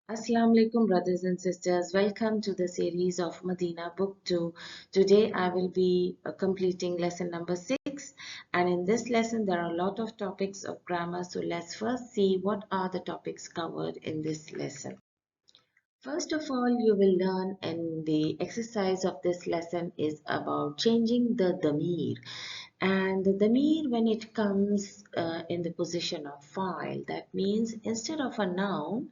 Assalamu alaikum, brothers and sisters. Welcome to the series of Madina Book 2. Today I will be completing lesson number 6, and in this lesson there are a lot of topics of grammar. So let's first see what are the topics covered in this lesson. First of all, you will learn in the exercise of this lesson is about changing the damir. And the damir, when it comes in the position of file, that means instead of a noun,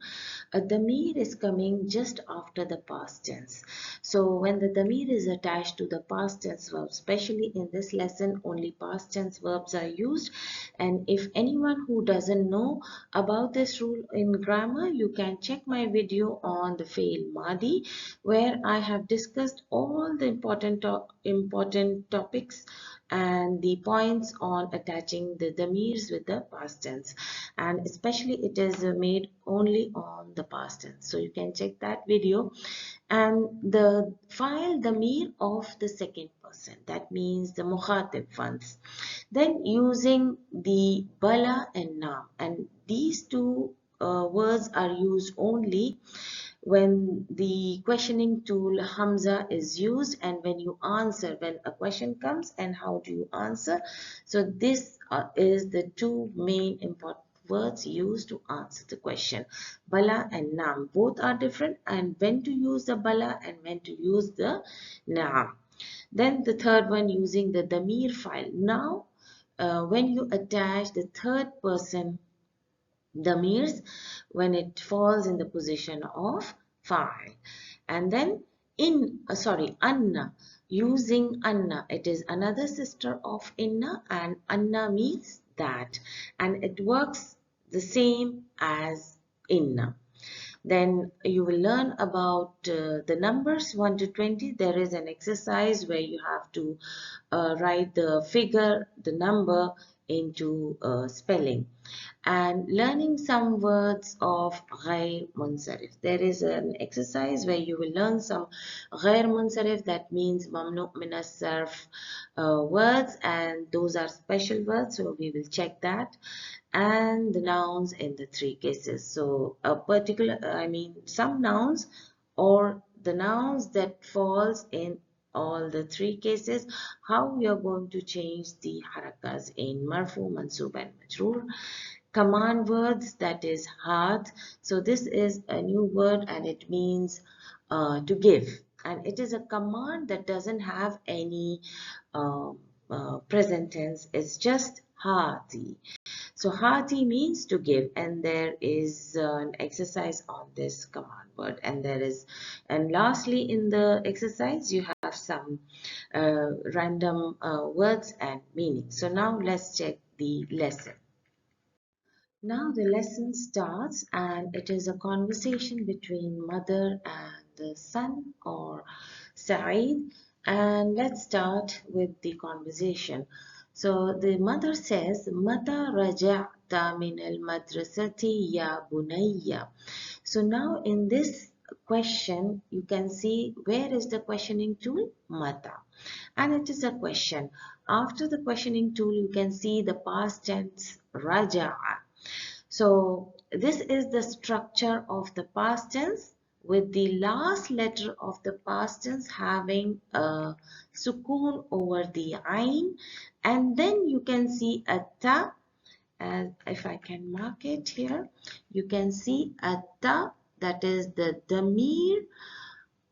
a damir is coming just after the past tense. So when the damir is attached to the past tense verb, especially in this lesson, only past tense verbs are used. And if anyone who doesn't know about this rule in grammar, you can check my video on the fail Madi, where I have discussed all the important topics and the points on attaching the damirs with the past tense, and especially it is made only on the past tense, so you can check that video. And the file damir of the second person, that means the mukhatib ones, then using the bala and nam, and these two words are used only when the questioning tool Hamza is used, and when you answer, when a question comes and how do you answer. So this is the two main important words used to answer the question. Bala and Naam, both are different, and when to use the Bala and when to use the Naam. Then the third one, using the Damir file. Now when you attach the third person damirs, when it falls in the position of file. And then Anna, using Anna, it is another sister of Inna, and Anna means that, and it works the same as Inna. Then you will learn about the numbers 1 to 20. There is an exercise where you have to write the figure, the number into spelling, and learning some words of ghair munsarif. There is an exercise where you will learn some ghair munsarif, that means mamnu min as-sarf words, and those are special words, so we will check that. And the nouns in the three cases, so a particular, I mean some nouns or the nouns that falls in all the three cases, how we are going to change the harakas in marfu, mansub and majroor. Command words, that is haat. So this is a new word and it means to give, and it is a command that doesn't have any present tense. It's just haati. So hati means to give, and there is an exercise on this command word, and and lastly in the exercise you have some random words and meanings. So now let's check the lesson. Now the lesson starts, and it is a conversation between mother and the son, or Saeed. And let's start with the conversation. So the mother says, Mata raja'ta min al-madrasati ya bunayya. So now in this question, you can see where is the questioning tool? Mata. And it is a question. After the questioning tool, you can see the past tense raja'a. So this is the structure of the past tense, with the last letter of the past tense having a sukoon over the ain, and then you can see a ta, as if I can mark it here, you can see a ta, that is the damir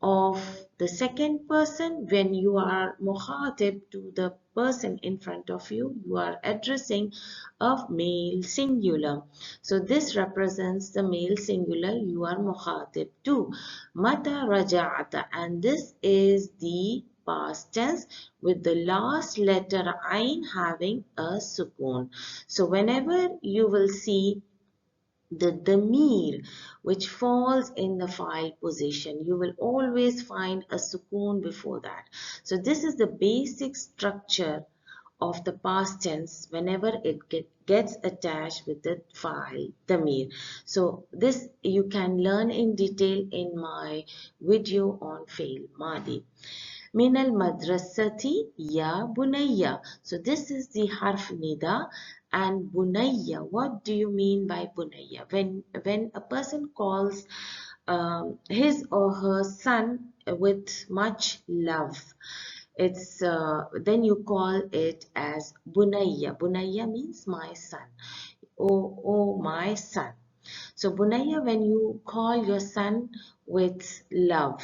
of the second person. When you are mukhatib to the person in front of you, you are addressing a male singular, so this represents the male singular you are mukhatib to. Mata raja'ata, and this is the past tense with the last letter ain having a sukoon. So whenever you will see the damir which falls in the file position, you will always find a sukoon before that. So this is the basic structure of the past tense whenever it gets attached with the file damir. So this you can learn in detail in my video on fail madi. Min al madrasati ya bunayya. So this is the harf nida. And bunayya, what do you mean by bunayya? When a person calls his or her son with much love. It's then you call it as bunayya. Bunayya means my son. Oh, my son. So bunayya, when you call your son with love,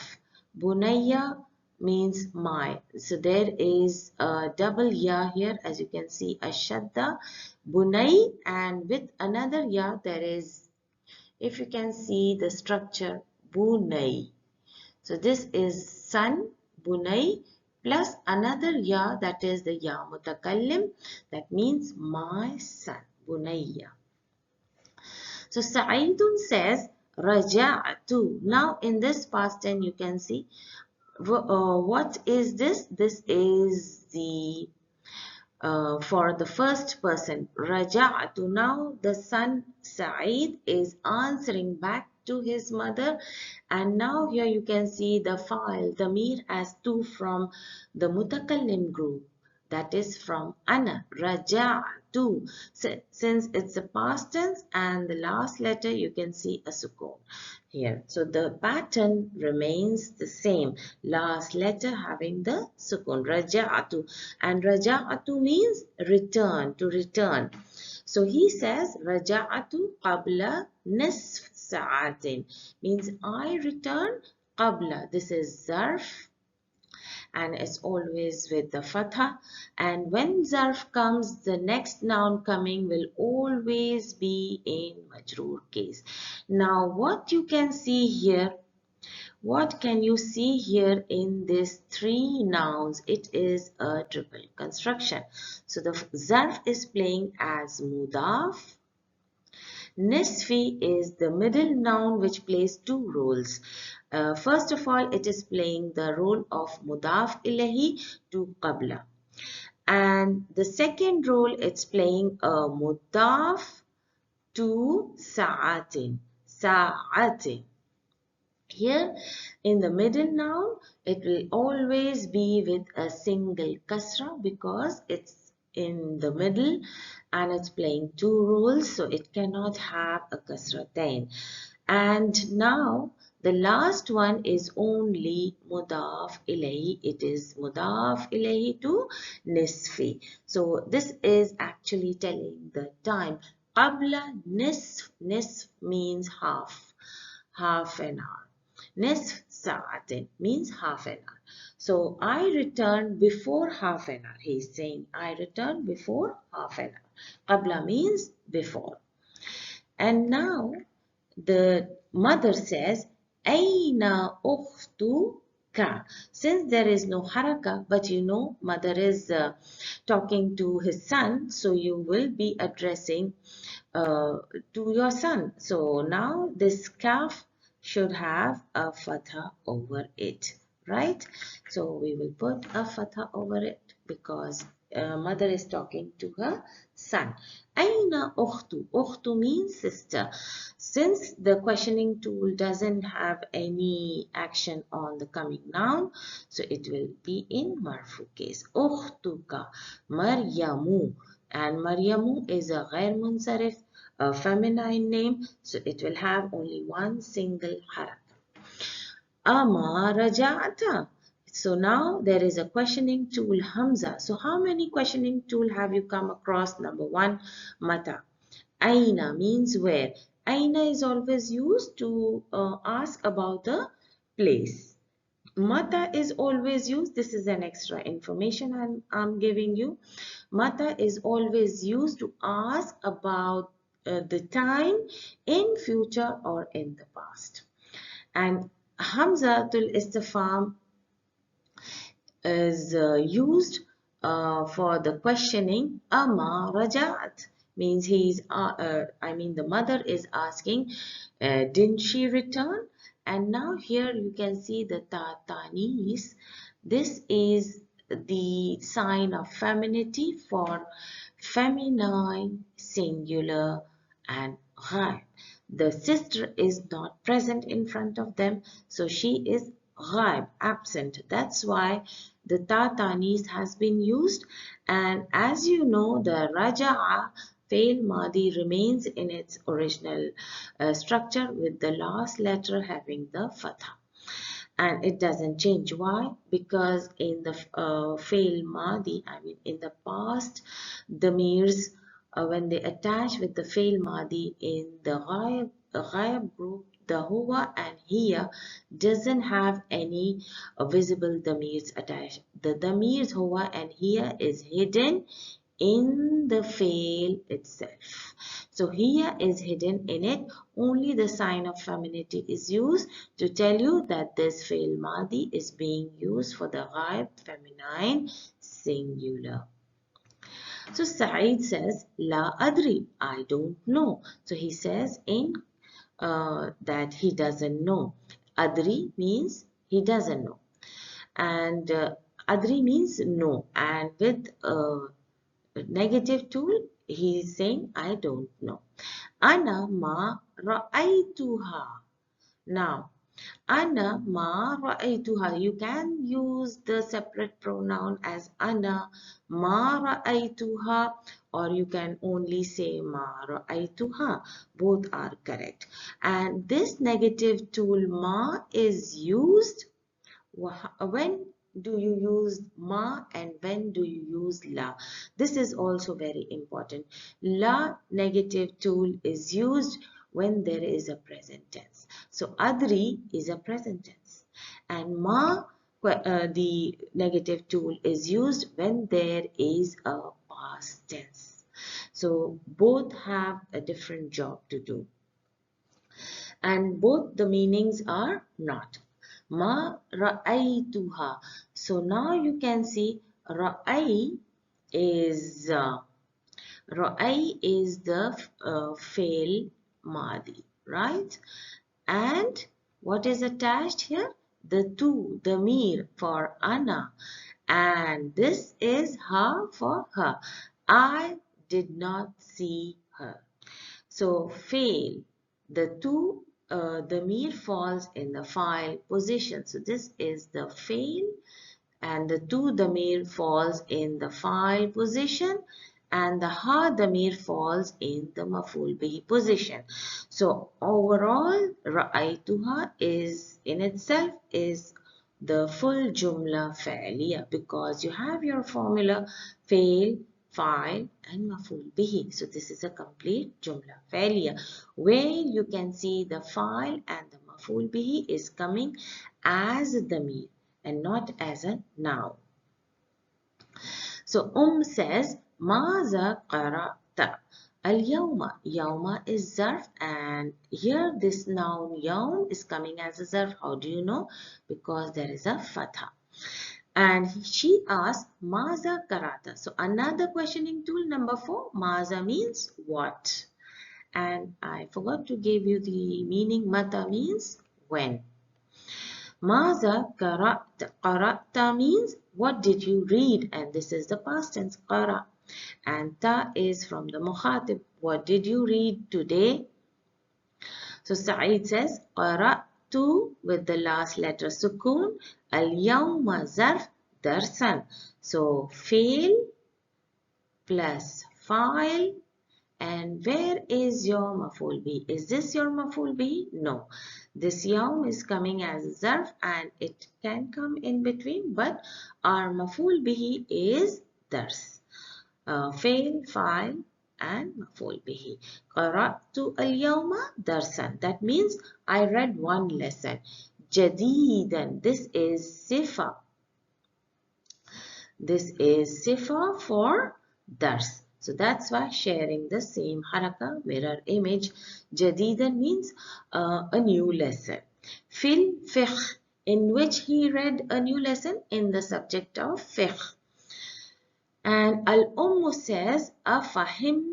bunayya means my. So there is a double ya here, as you can see, a shadda, bunay, and with another ya there is, if you can see the structure, bunay. So this is son, bunay, plus another ya, that is the ya mutakallim, that means my son, bunayya. So Sa'idun says, Raja'tu. Now in this past tense you can see, what is this? This is the for the first person, Raja'tu. Now the son Sa'id is answering back to his mother, and now here you can see the file Damir as two from the Mutakallim group, that is from Ana, Raja'tu. Since it's a past tense and the last letter you can see a sukun here. So the pattern remains the same. Last letter having the sukun, Raja'tu. And Raja'tu means return, to return. So he says, Raja'tu qabla nisf sa'atin. Means I return qabla. This is zarf and it's always with the fatha, and when zarf comes, the next noun coming will always be in majroor case. Now what you can see here, what can you see here in these three nouns? It is a triple construction. So the zarf is playing as mudaf. Nisfi is the middle noun which plays two roles. First of all, it is playing the role of mudaf ilahi to qabla. And the second role, it's playing a mudaf to sa'atin. Sa'atin. Here in the middle noun, it will always be with a single kasra because it's in the middle and it's playing two roles, so it cannot have a kasratain. And now the last one is only mudaf ilayhi. It is mudaf ilayhi to nisfi. So this is actually telling the time. Qabla nisf. Nisf means half an hour. Nisf sa'atin means half an hour. So I return before half an hour. He is saying I return before half an hour. Qabla means before. And now the mother says, Aina ukhtuka. Since there is no haraka, but you know mother is talking to his son, so you will be addressing to your son. So now this kaf should have a fatha over it, right? So we will put a fatha over it because mother is talking to her son. Aina ukhtu. Ukhtu means sister. Since the questioning tool doesn't have any action on the coming noun, so it will be in marfu case. Ukhtuka Maryamu. And Maryamu is a ghair munsarif, a feminine name, so it will have only one single haraka. Ama raja'ata. So now there is a questioning tool, Hamza. So how many questioning tool have you come across? Number one, mata. Aina means where. Aina is always used to ask about the place. Mata is always used. This is an extra information I'm giving you. Mata is always used to ask about the time in future or in the past. And Hamzatul Istifham is used for the questioning. Ama rajat means the mother is asking, didn't she return? And now here you can see the tanis. This is the sign of femininity for feminine singular and ghaib. The sister is not present in front of them, so she is ghaib, absent. That's why the ta tanis has been used. And as you know, the raja'a fail Madi remains in its original structure with the last letter having the fatha. And it doesn't change. Why? Because in the fail Madi, I mean in the past, the damirs, when they attach with the fail Madi in the Ghayab group, the huwa and hiya doesn't have any visible damirs attached. The damirs huwa and hiya is hidden in the fail itself. So here is hidden in it. Only the sign of femininity is used to tell you that this fail madi is being used for the ghaib feminine singular. So Saeed says, La adri, I don't know. So he says in that he doesn't know. Adri means he doesn't know. And adri means no. And with negative tool, he is saying, I don't know. Ana ma ra'aytuha. Now, ana ma ra'aytuha. You can use the separate pronoun as ana ma ra'aytuha, or you can only say ma ra'aytuha. Both are correct. And this negative tool ma is used when do you use ma and when do you use la? This is also very important. La negative tool is used when there is a present tense. So adri is a present tense, and ma, the negative tool, is used when there is a past tense. So both have a different job to do, and both the meanings are not. Ma ra'aytuha. So now you can see ra'ay is the fail madi, right? And what is attached here? The tu, the mir for ana, and this is her for her. I did not see her. So fail, the two, the mir falls in the file position. So this is the fail, and the two damir falls in the file position, and the ha damir falls in the maful bihi position. So overall, ra'aytuha is in itself is the full jumla fa'liya, because you have your formula fail, file and maful bihi. So this is a complete jumla fa'liya where you can see the file and the maful bihi is coming as a damir and not as a noun. So says, Maza qara'ta. Al-yawma. Yawma is zarf, and here this noun yawm is coming as a zarf. How do you know? Because there is a fatha. And she asked, Maza qara'ta. So another questioning tool, number 4. Maza means what? And I forgot to give you the meaning. Mata means when. Maza qara'ta. Qara'ta means what did you read? And this is the past tense, qara. And ta is from the mukhatib. What did you read today? So Sa'id says, qara'tu with the last letter sukun. Al-yawma zarf darsan. So fail plus file. And where is your maful bihi? Is this your maful bihi? No. This yawm is coming as a zarf and it can come in between, but our maful bihi is dars. Fail, file and maful bihi. Qara'tu al-yawma darsan. That means I read one lesson. Jadidan. This is sifa. This is sifa for dars. So that's why sharing the same haraka, mirror image. Jadidan means a new lesson. Fil fiqh, in which he read a new lesson in the subject of fiqh. And Al-Ummu says, Afahimtahu.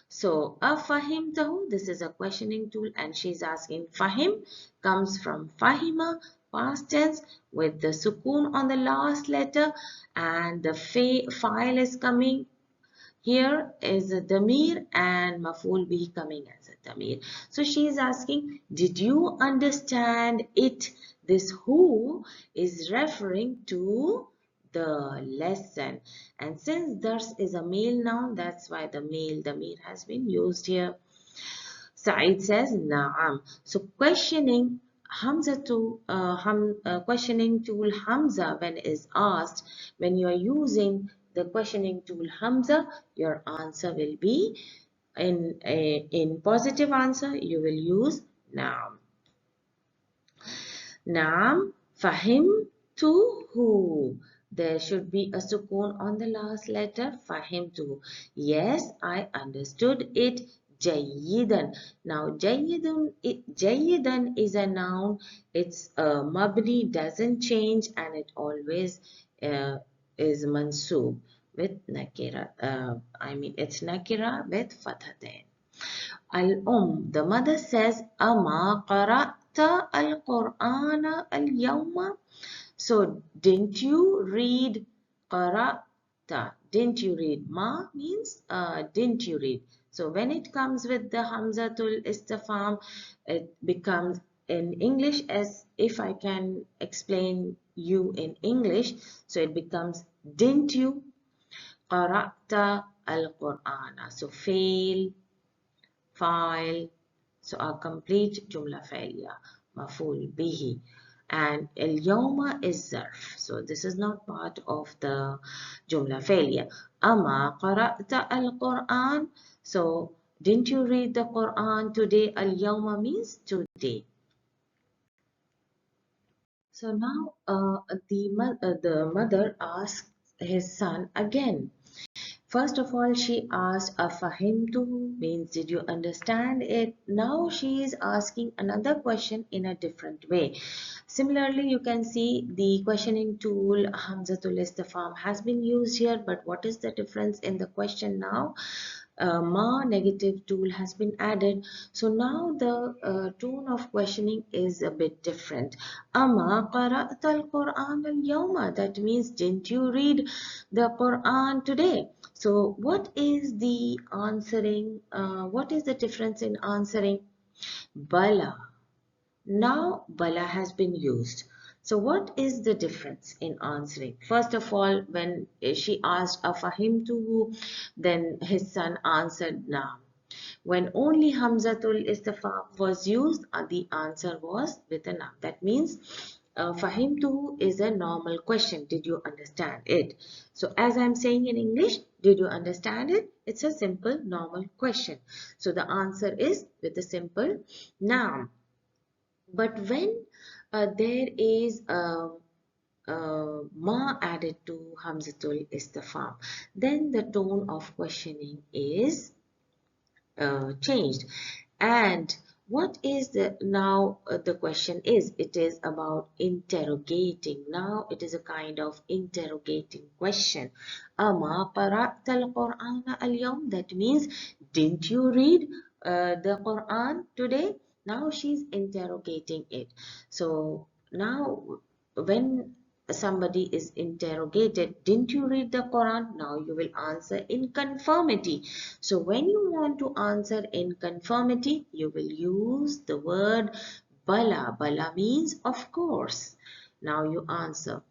So, Afahimtahu, this is a questioning tool, and she's asking fahim comes from fahima, past tense, with the sukoon on the last letter, and the file is coming. Here is a damir and maful bihi coming as a damir. So she is asking, did you understand it? This who is referring to the lesson. And since dars is a male noun, that's why the male damir has been used here. Saeed says na'am. So questioning tool Hamza when is asked, when you are using the questioning tool Hamza, your answer will be in positive answer you will use na'am. Naam, fahimtuhu. There should be a sukoon on the last letter. Fahimtuhu. Yes, I understood it. Jayyidan. Now, jayyidan is a noun. Its mabni doesn't change and it always uh, is mansoob with nakira. It's nakira with fathatain. The mother says, Ama qara'ta al-Qur'ana al-yawma? So, didn't you read qara'ta? Didn't you read? Ma means didn't you read? So, when it comes with the Hamzatul Istifham, it becomes in English, as if I can explain you in English, so it becomes didn't you qara'ta al-Qur'ana? So, fail, file. So a complete jumla فعلية مفعول به, and اليوم is zarf. So this is not part of the jumla فعلية. أما قرأت القرآن? So didn't you read the Quran today? اليوم means today. So now the mother asks his son again. First of all, she asked, Afahimtu means, did you understand it? Now she is asking another question in a different way. Similarly, you can see the questioning tool, Hamzatul Istifham, has been used here, but what is the difference in the question now? Ma negative tool has been added. So now the tone of questioning is a bit different. Ama qara'ta al-Quran al-yawma? That means, didn't you read the Quran today? So what is the answering? What is the difference in answering? Bala. Now bala has been used. So what is the difference in answering? First of all, when she asked Afahimtuhu, then his son answered Naam. When only Hamzatul Istifham was used, the answer was with a Naam. That means Fahimtuhu is a normal question. Did you understand it? So as I'm saying in English, did you understand it? It's a simple normal question. So the answer is with a simple Naam. But when there is ma added to Hamzatul Istifham, then the tone of questioning is changed. And what is the question is, it is about interrogating. Now it is a kind of interrogating question. Ama qara'ta al-Qur'ana al-yawm? That means, didn't you read the Quran today? Now she's interrogating it. So now when somebody is interrogated, didn't you read the Quran? Now you will answer in conformity. So when you want to answer in conformity, you will use the word bala. Bala means of course. Now you answer.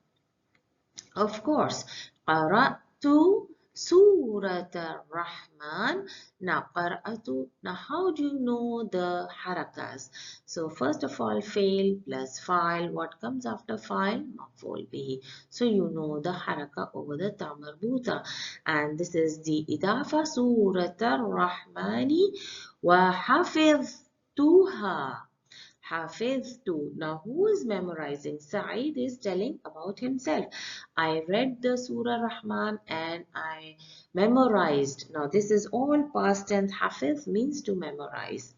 Of course. Qara'tu Surat Ar-Rahman. Now, qara'atu. Now, how do you know the harakas? So, first of all, fail plus file. What comes after file? Maf'ul bihi. So, you know the haraka over the ta marbuta. And this is the idafa Surat Ar-Rahmani wa hafiztuha. Hafiztu. Now, who is memorizing? Saeed is telling about himself. I read the Surah Rahman and I memorized. Now, this is all past tense. Hafiz means to memorize.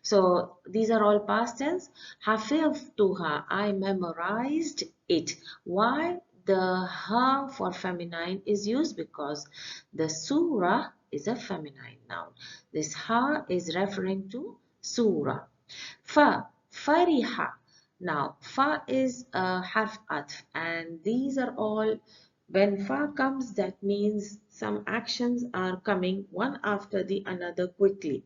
So, these are all past tense. Hafiztuha. I memorized it. Why? The ha for feminine is used because the surah is a feminine noun. This ha is referring to surah. Fa, fariha. Now, fa is a harf atf, and these are all, when fa comes, that means some actions are coming one after the another quickly.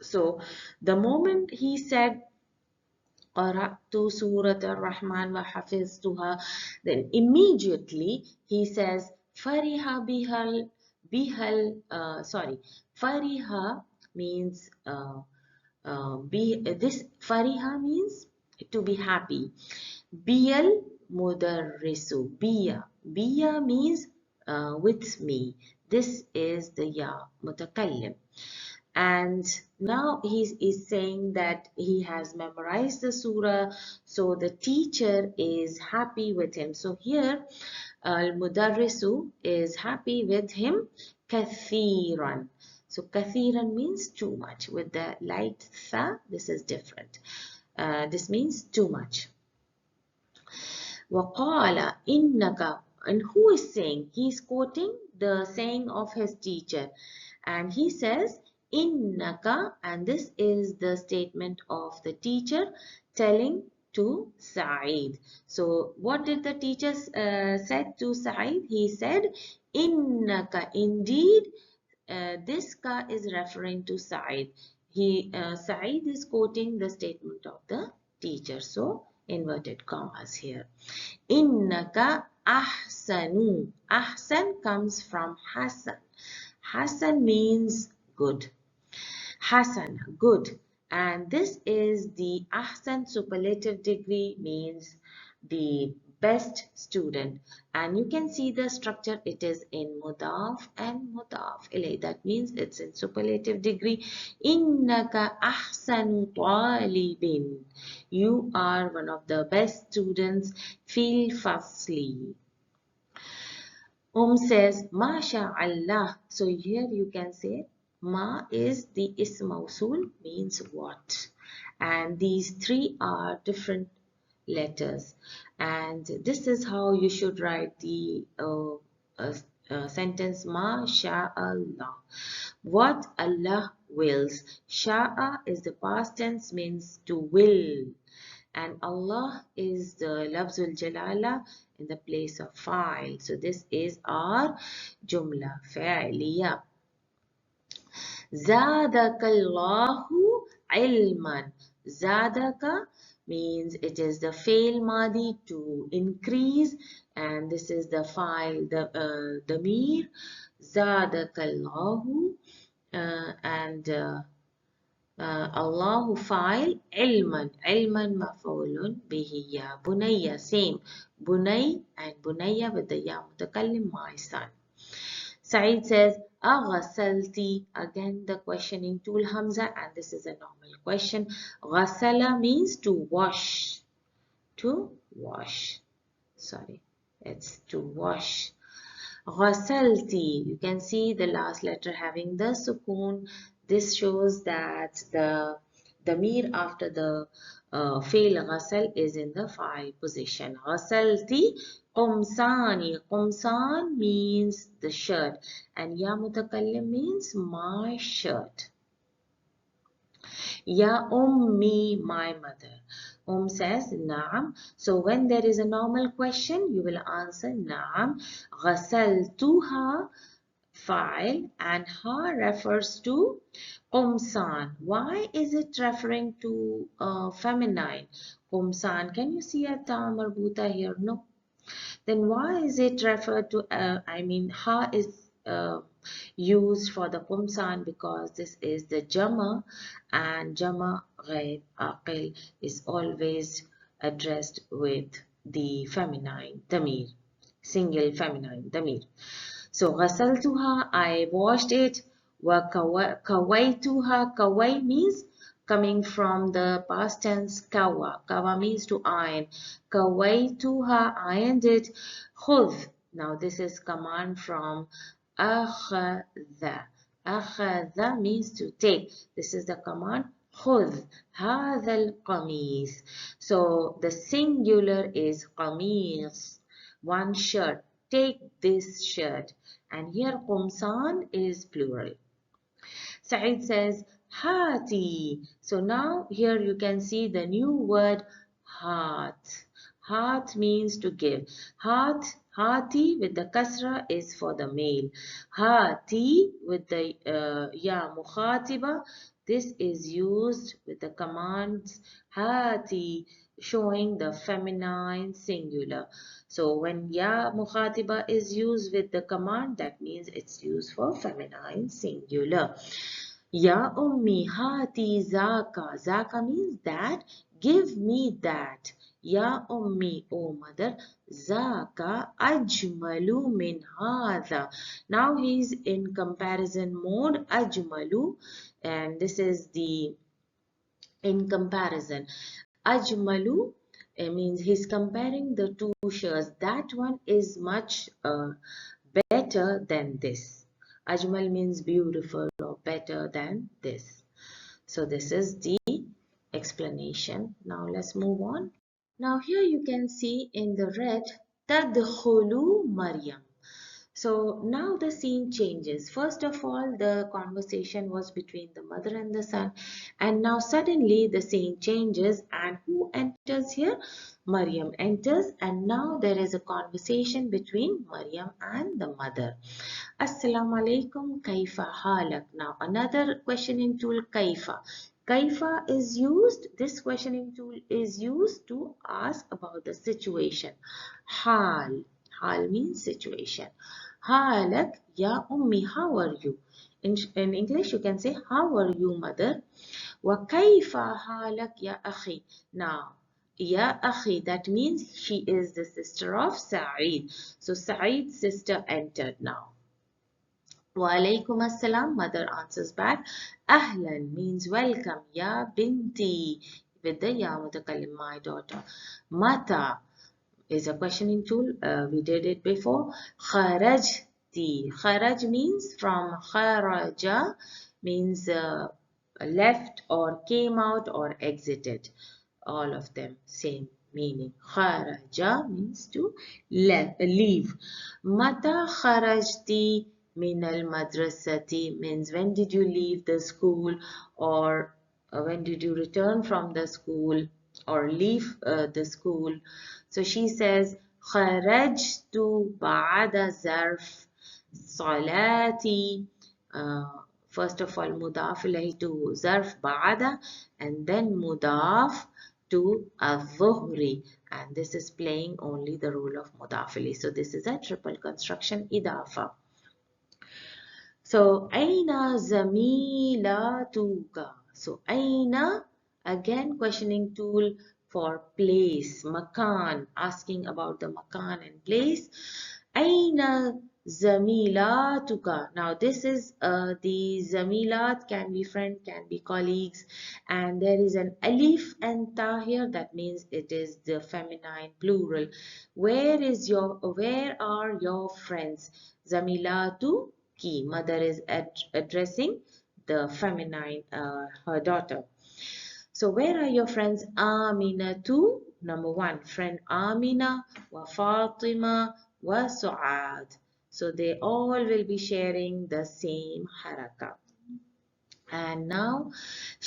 So, the moment he said قرأت سورة الرحمن وحفظتها. Then immediately he says فرح فرح means this fariha means to be happy. Biyal mudarrisu. Biya means with me. This is the ya mutakallim. And now he is saying that he has memorized the surah, so the teacher is happy with him. So here al-mudarrisu is happy with him kathiran. So kathiran means too much. With the light tha, this is different. This means too much. وَقَالَ إِنَّكَ. And who is saying? He is quoting the saying of his teacher. And he says, إِنَّكَ. And this is the statement of the teacher telling to Sa'id. So what did the teacher said to Sa'id? He said, إِنَّكَ. Indeed, this ka is referring to Sa'id. Sa'id is quoting the statement of the teacher. So inverted commas here. Innaka ahsanu. Ahsan comes from Hasan. Hasan means good. Hasan, good. And this is the Ahsan superlative degree, means the best student. And you can see the structure, it is in mudaf and mudaf ilay. That means it's in superlative degree. Innaka ahsanu talibin. You are one of the best students. Feel fastly. Says, Masha Allah. So here you can say, Ma is the ism mawsul, means what. And these three are different letters. And this is how you should write the sentence, Masha Allah. What Allah wills. Sha'a is the past tense, means to will. And Allah is the lafzul jalala in the place of fa'il. So this is our jumla fa'iliya. Zadaka Allahu ilman. Zadaka means it is the fail madi, to increase, and this is the fa'il, the mir. Zadaka Allahu and Allahu fa'il, ilman maf'ulun bihi. Ya bunayya, same, bunay and bunayya with the ya mutakallim, my son. Saeed says, aghasalti. Again the questioning tool hamza, and this is a normal question. Ghasala means to wash. To wash. Sorry, it's to wash. Ghasalti. You can see the last letter having the sukoon. This shows that the damir after the fail ghasal is in the fa'il position. Ghasalti qumsani. Qumsan means the shirt, and ya mutakallim means my shirt. Ya ummi, my mother. Says Naam. So when there is a normal question, you will answer Naam. Ghasaltuha, fa'il, and ha refers to Qumsan. Why is it referring to feminine? Qumsan. Can you see a ta marbuta here? No. Then why is it referred to, ha is used for the Qumsan, because this is the Jama, and Jama Ghair Aqil is always addressed with the feminine damir, single feminine damir. So ghasaltuha, I washed it. Wa kawaituha, kawai means coming from the past tense kawa. Kawa means to iron. Kawaituha, ironed it. Khudh. Now this is command from akhadha. Akhadha means to take. This is the command. Khudh hadha al-qamis. So the singular is qamis, one shirt. Take this shirt. And here qumsan is plural. Saeed says hati. So now here you can see the new word hat. Hat means to give. Hati with the kasra is for the male. Hati with the ya mukhatiba This is used with the commands hati, showing the feminine singular. So when ya mukhatiba is used with the command, that means it's used for feminine singular. Ya ummi hati zaka. Zaka means that. Give me that. Ya ummi, O mother, zaka ajmalu min hadha. Now he's in comparison mode, ajmalu, and this is the in comparison. Ajmalu means he's comparing the two shirts. That one is much better than this. Ajmal means beautiful or better than this. So this is the explanation. Now let's move on. Now here you can see in the red, Tadkhulu Maryam. So now the scene changes. First of all, the conversation was between the mother and the son, and now suddenly the scene changes, and who enters here? Maryam enters, and now there is a conversation between Maryam and the mother. Assalamu alaikum, kaifa halak. Now another questioning tool, kaifa. Kaifa is used, this questioning tool is used to ask about the situation. Hal. Hal means situation. Halak, ya ummi, how are you? In English, you can say, how are you, mother? Wa kaifa halak, ya akhi. Now, ya akhi, that means she is the sister of Sa'id. So Sa'id's sister entered now. Wa alaikum assalam, mother answers back. Ahlan means welcome, ya binti, with the ya mutakallim, my daughter. Mata is a questioning tool. We did it before. Kharajti. Kharaj means from. Kharaja means left or came out or exited. All of them same meaning. Kharaja means to leave. Mata kharajti min al madrasati means when did you leave the school, or when did you return from the school or leave the school. So she says kharajtu ba'da zarf salati. First of all, mudaf ilayhi to zarf ba'da, and then mudaf to al-dhuhri, and this is playing only the role of mudaf ilayhi. So this is a triple construction idafa. So aina zamilatuka. So aina, again questioning tool for place, makan, asking about the makan and place. Aina zamilatuka. Now this is the zamilat can be friend, can be colleagues, and there is an alif and ta here, that means it is the feminine plural. Where are your friends? Zamilatu ki. Mother is addressing the feminine, her daughter. So where are your friends? Amina too. Number one, friend Amina, wa Fatima, wa Su'ad. So they all will be sharing the same haraka. And now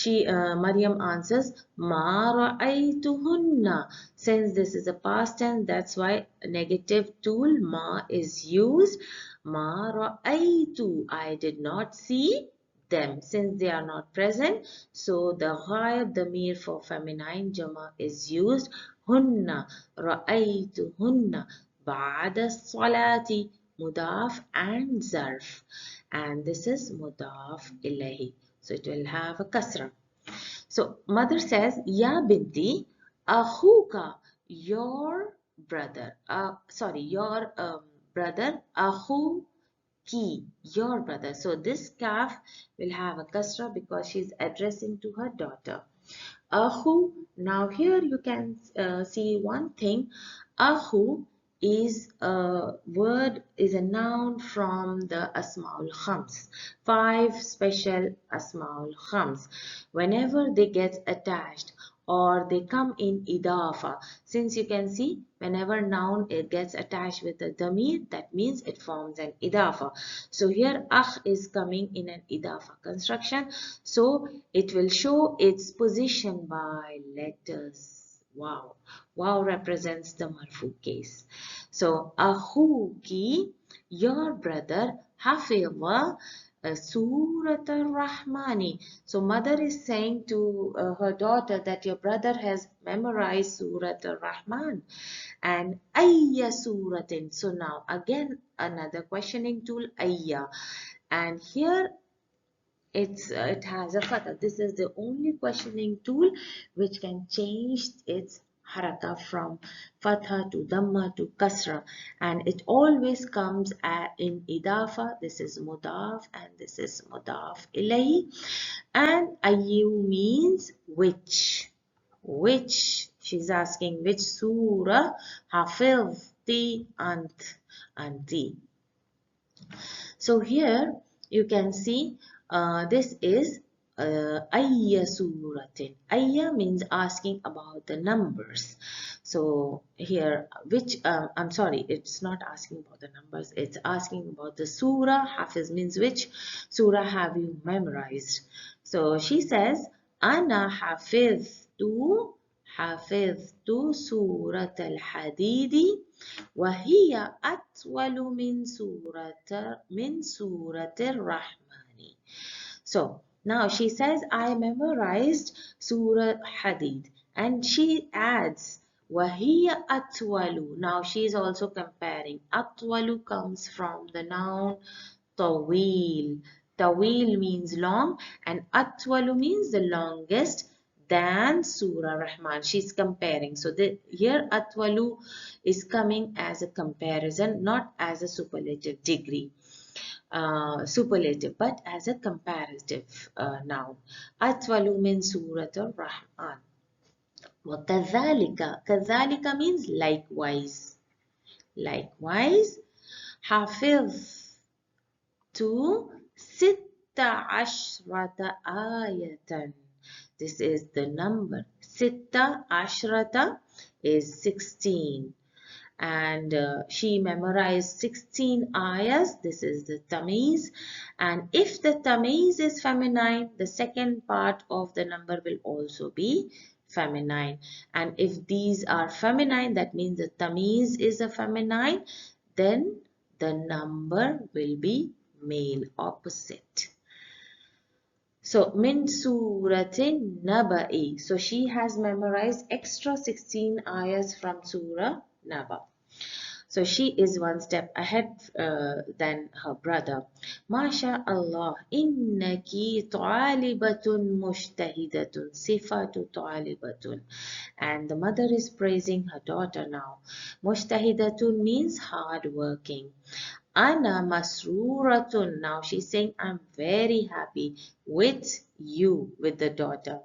Maryam answers, Ma ra'aytuhunna. Since this is a past tense, that's why negative tool ma is used. Ma ra'aytu. I did not see them. Since they are not present, so the ghaib, the damir for feminine jama is used. Hunna. Ra'aytuhunna. Ba'da salati. Mudaf and zarf. And this is mudaf ilayhi. So it will have a kasra. So mother says, Ya binti, ahuka, your brother. Your brother, ahu ki, your brother. So this kaf will have a kasra because she's addressing to her daughter. Ahu. Now here you can see one thing. Ahu is a word, is a noun from the Asmaul Khams. 5 special Asmaul Khams. Whenever they get attached or they come in idafa, since you can see whenever noun it gets attached with a damir, that means it forms an idafa. So here akh is coming in an idafa construction, so it will show its position by letters. Wow. Wow represents the marfu case. So, ahuki, your brother, hafiza, Surat al-Rahmani. So mother is saying to her daughter that your brother has memorized Surat al-Rahman. And ayya suratin. So now again another questioning tool, ayya. And here it has a fatha. This is the only questioning tool which can change its haraka from fatha to dhamma to kasra, and it always comes in idafa. This is mudaf and this is mudaf ilayhi, and ayu means which she's asking which surah hafizti anti. So here you can see this is ayya suratin. Ayya means asking about the numbers. So here which I'm sorry, it's not asking about the numbers, it's asking about the surah. Hafiz means which surah have you memorized. So she says ana hafiztu surat al-hadidi وهي أطول من سورة الرحمن. So now she says I memorized Surah Hadid, and she adds وهي أطول. Now she is also comparing. أطول comes from the noun طويل. Tawil means long and Atwalu means the longest than Surah Rahman. She's comparing. So here Atwalu is coming as a comparison, not as a superlative degree. Superlative, but as a comparative noun. Atwalu means Surah Rahman. وكذلك كذلك means likewise. Likewise, حافظ to Sitta Ashrata Ayatan. This is the number. Sitta Ashrata is 16. And she memorized 16 ayahs. This is the tamiz. And if the tamiz is feminine, the second part of the number will also be feminine. And if these are feminine, that means the tamiz is a feminine, then the number will be male, opposite. So min suratin naba'i. So she has memorized extra 16 ayahs from Surah Naba. So she is one step ahead than her brother. Masha Allah, innaki tu'alibatun mushtahidatun, sifatu tu'alibatun. And the mother is praising her daughter now. Mushtahidatun means hardworking. Ana masruratun. Now she's saying, I'm very happy with you, with the daughter.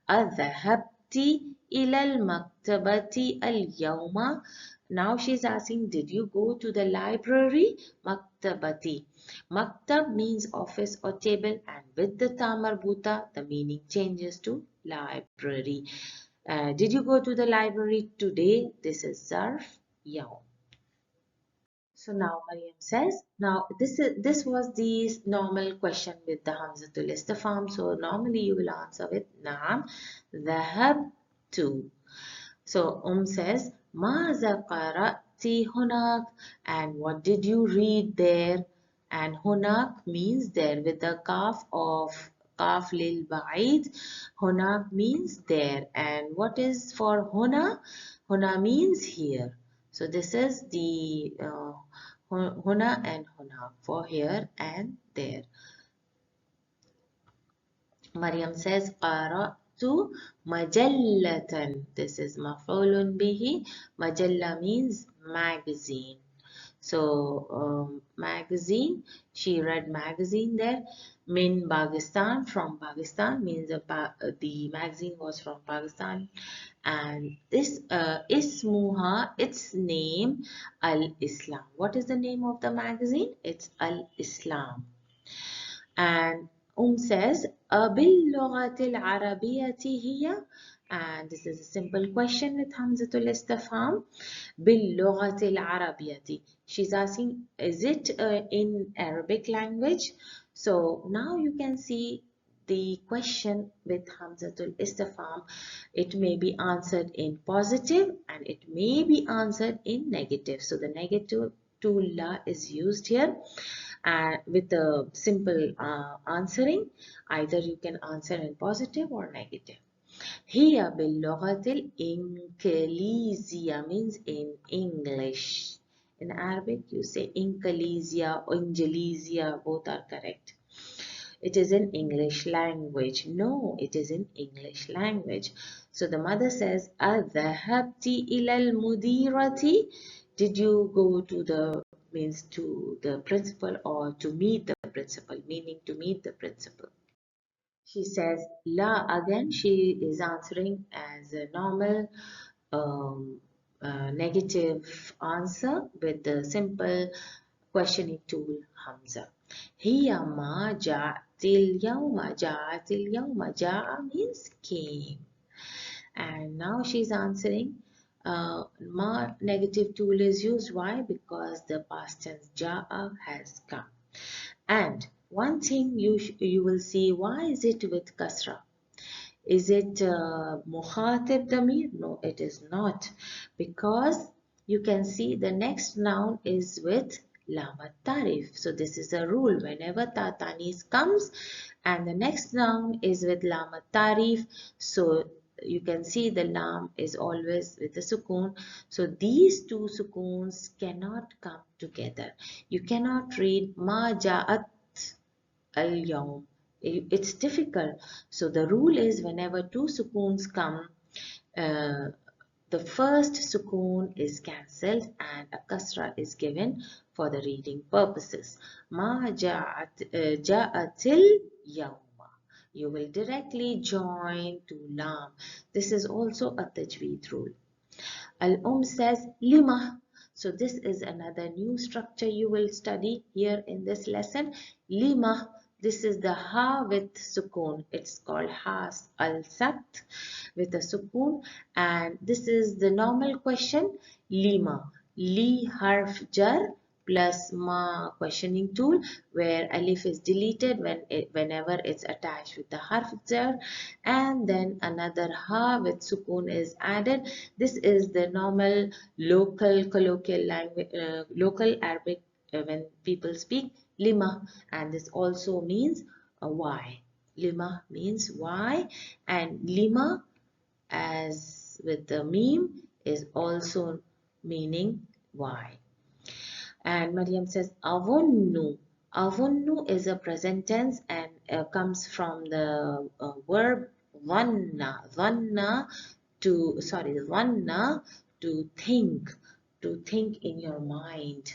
Adhahabti ilal maktabati al yawma. Now she's asking, did you go to the library? Maktabati. Maktab means office or table, and with the ta marbuta, the meaning changes to library. Did you go to the library today? This is zarf yawm. So now Mariam says, now this was the normal question with the Hamzatul Istifham. So normally you will answer with Naam, dhahabtu. So says, Maza qara'ti hunak, and what did you read there? And hunak means there with the kaf lil ba'id. Hunak means there. And what is for huna? Huna means here. So this is the huna and huna for here and there. Maryam says qara'tu majallatan. This is maf'ulun bihi. Majalla means magazine. So magazine, she read magazine there. Min Pakistan, from Pakistan, means the magazine was from Pakistan. And this ismuha, its name, Al-Islam. What is the name of the magazine? It's Al-Islam. And says باللغة العربية هي, and this is a simple question with Hamzatul Istifham. باللغة العربية. She's asking, is it in Arabic language? So now you can see the question with Hamzatul Istifham. It may be answered in positive and it may be answered in negative. So the negative tool la is used here. with a simple answering. Either you can answer in positive or negative. هي باللغة الإنجليزية means in English. In Arabic you say Inglizia or Ingelizia, both are correct. It is in English language. No, it is in English language. So the mother says, أذهبت إلى المديرة? Did you go to the, means to the principal, or to meet the principal, meaning to meet the principal. She says, La. Again, she is answering as a normal negative answer with the simple questioning tool Hamza. هي ما جاءت اليوم. جاءت اليوم. جاء means came. And now she's answering. Ma negative tool is used. Why? Because the past tense ja'a has come. And one thing you will see, why is it with kasra? Is it mukhatib damir? No, it is not. Because you can see the next noun is with lam tarif. So this is a rule. Whenever ta tanis comes and the next noun is with lam tarif, so you can see the lam is always with the sukoon. So these two sukoons cannot come together. You cannot read ma ja'at al-yawm. It's difficult. So the rule is whenever two sukoons come, uh, the first sukoon is cancelled and a kasra is given for the reading purposes. Ma ja'atil yawma. You will directly join to lam. This is also a tajweed rule. Al says lima. So this is another new structure you will study here in this lesson. Lima. This is the ha with sukoon. It's called ha al-sabt with a sukoon. And this is the normal question. Lima. Li harf jar plus ma questioning tool, where alif is deleted whenever it's attached with the harf jar, and then another ha with sukoon is added. This is the normal local colloquial language, local Arabic, when people speak lima, and this also means why. Lima means why, and lima as with the meme is also meaning why. And Maryam says, avunnu. Avunnu is a present tense and comes from the verb dhanna. Dhanna to think. To think in your mind.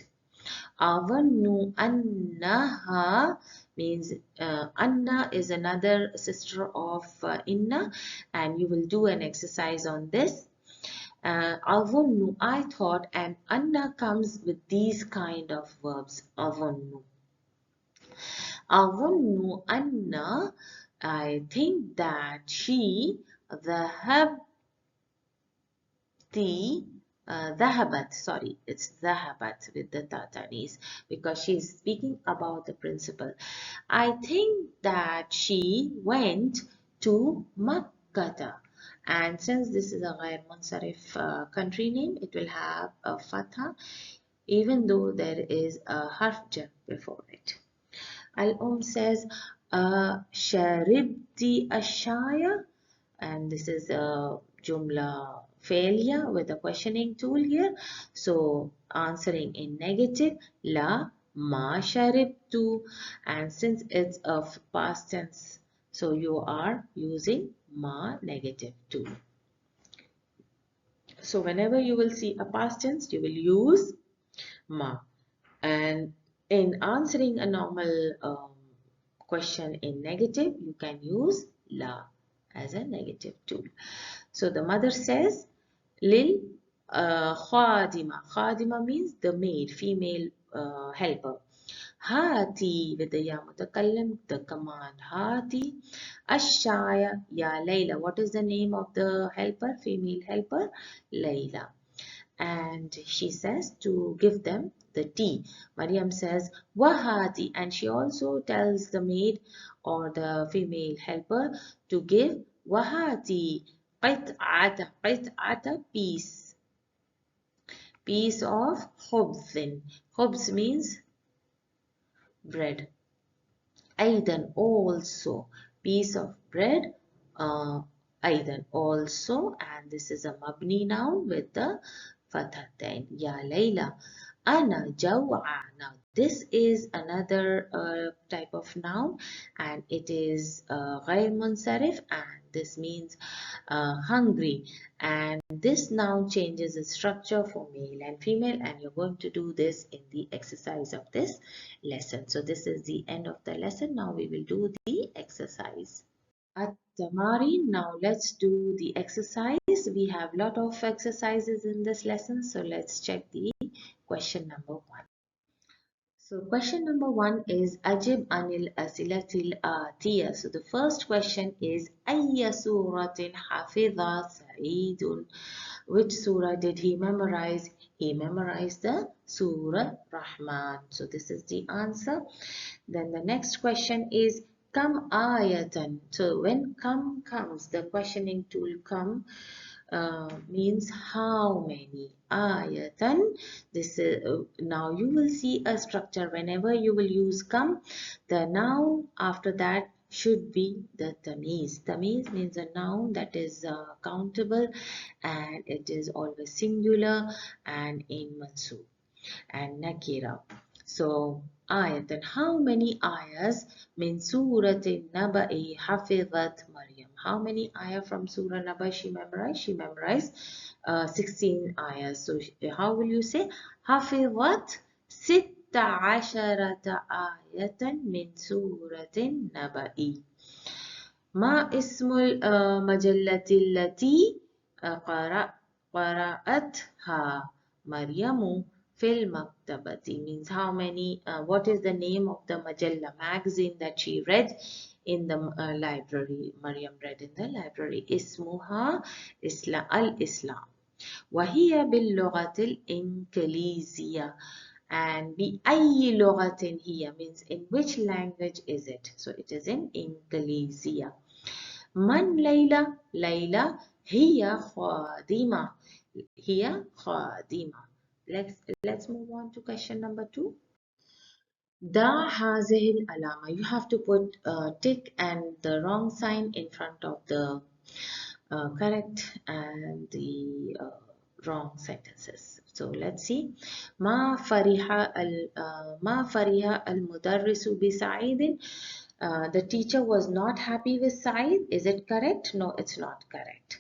Avannu annaha means Anna is another sister of Inna, and you will do an exercise on this. Avunnu, I thought, and Anna comes with these kind of verbs. Avunnu. Avunnu Anna, I think that she, the dhahabat, sorry, it's dhahabat with the tatanis, because she is speaking about the principal. I think that she went to Makkah. And since this is a ghair munsarif country name, it will have a fatha, even though there is a harf jar before it. Al says, Sharibti ashaya, and this is a jumla failure with a questioning tool here. So answering in negative, la ma sharibtu, and since it's of past tense, so you are using ma negative tool. So whenever you will see a past tense, you will use ma. And in answering a normal question in negative, you can use la as a negative tool. So the mother says, Lil khadima. Khadima means the maid, female helper. Hati with the ya mutakallim, the command hati. Ashaya ya Layla. What is the name of the helper, female helper? Layla. And she says to give them the tea. Maryam says wahati, and she also tells the maid or the female helper to give wahati qit'ata piece of khubzin. Khubz means bread. أيضا also, piece of bread. أيضا also, and this is a mabni noun with the fathatain. Ya Layla, Ana Jaw'a. Now this is another type of noun, and it is غير munsarif, and this means hungry. And this noun changes the structure for male and female, and you're going to do this in the exercise of this lesson. So this is the end of the lesson. Now we will do the exercise. At Tamari, now let's do the exercise. We have a lot of exercises in this lesson, so let's check the question number 1. So question number 1 is Ajib Anil Asilatil Atiya. So the first question is Ayya Suratin Hafidha Sa'idun. Which surah did he memorize? He memorized the Surah Rahman. So this is the answer. Then the next question is Kam ayatan. So when come comes, the questioning tool come means how many. Ayatan. This is now you will see a structure. Whenever you will use come, the noun after that should be the tamiz. Tamiz means a noun that is countable, and it is always singular and in mansub and nakira. So ayatan, how many ayahs min suratin naba'i hafizat Maryam? How many ayah from Surah Naba she memorized? She memorized 16 ayahs. So how will you say? Hafizat ستة عشرة آية من سورة النبأ. ما اسم المجلة التي قرأتها مريم في المكتبة? Means how many, what is the name of the Majalla magazine that she read in the library? Maryam read in the library. اسمها الإسلام وهي باللغة الإنجليزية. And بأي لغة هي means in which language is it? So it is in إنجليزية. من ليلى؟ ليلى هي خادمة. هي خادمة. Let's move on to question number 2. ضع هذه العلامة. You have to put a tick and the wrong sign in front of the correct and the wrong sentences. So let's see. ما فرح المدرس بسعيد. The teacher was not happy with Said. Is it correct? No, it's not correct.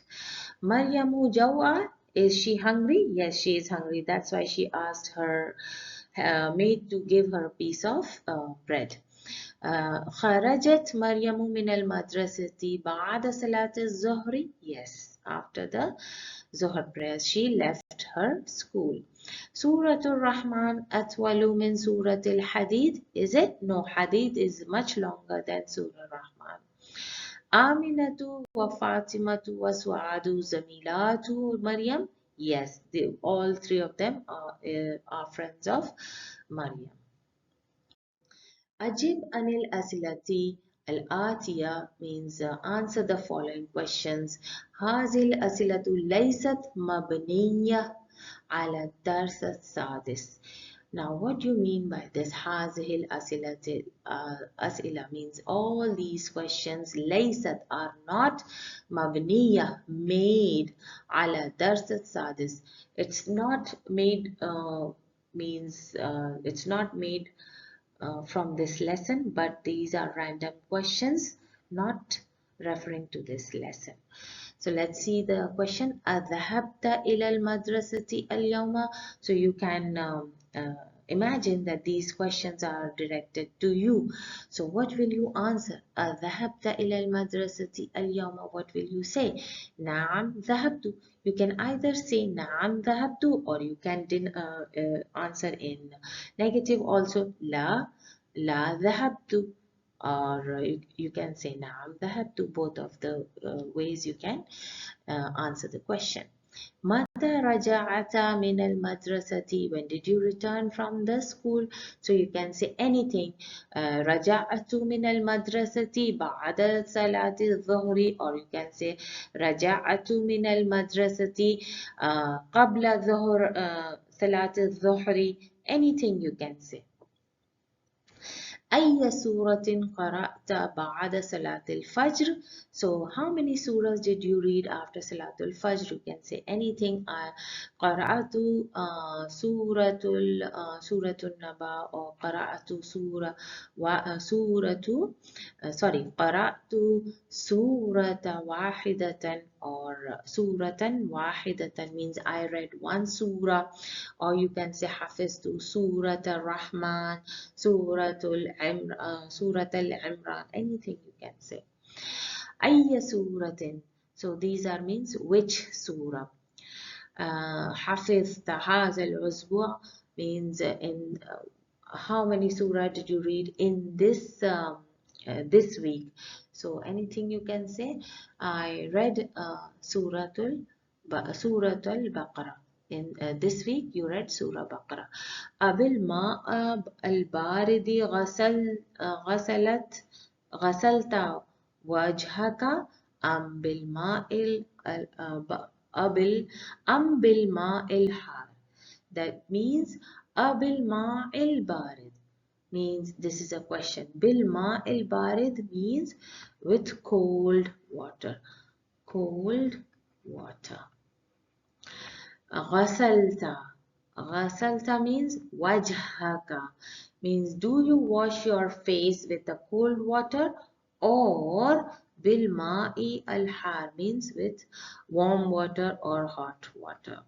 Maryamu Jawa. Is she hungry? Yes, she is hungry. That's why she asked her maid to give her a piece of bread. خرجت مريم من المدرسة بعد صلاة الظهر. Yes, after the Zuhr prayer, she left her school. Surah Al-Rahman أطول من Surah Al-Hadid. Is it? No, Hadid is much longer than Surah Rahman. Aminatu wa Fatimatu wa Suadu Zamilatu Maryam. Yes, all three of them are friends of Maryam. Ajib anil asilati al-atiya means answer the following questions. Hazil asilatu laysat mabniya ala dars sadis. Now, what do you mean by this? Hazil asilati asila means all these questions laysat are not mabniya made ala dars sadis. It's not made means it's not made from this lesson, but these are random questions not referring to this lesson. So let's see the question. أذهبت إلى المدرسة اليوم? So you can imagine that these questions are directed to you. So what will you answer? أذهبت إلى المدرسة اليوم? What will you say? نعم ذهبت. You can either say نعم ذهبت, or you can answer in negative also. لا ذهبت. Or you can say نعم ذهبت. Both of the ways you can answer the question. متى رجعت من المدرسة? When did you return from the school? So you can say anything. رجعت من المدرسة بعد صلاة الظهر, or you can say رجعت من المدرسة قبل صلاة الظهر. Anything you can say. أي سورة قرأت بعد صلاة الفجر? So how many surahs did you read after Salatul Fajr? You can say anything. قرأت سورة النبأ or قرأت سورة قرأت سورة واحدة or سورة واحدة means I read one surah, or you can say حفظت سورة الرحمن سورة العمران, anything you can say. أي سورة, so these are means which surah. حفظت هذا الأسبوع means in how many surah did you read in this week. So anything you can say. I read Surah Al-Baqarah. In this week you read Surah Baqarah. بالماء البارد غسلت وجهك أم بالماء بالماء الحار. That means بالماء البارد means this is a question. بالماء البارد means with cold water. Cold water. غسلت means وجهك means do you wash your face with the cold water, or بالماء الحار means with warm water or hot water.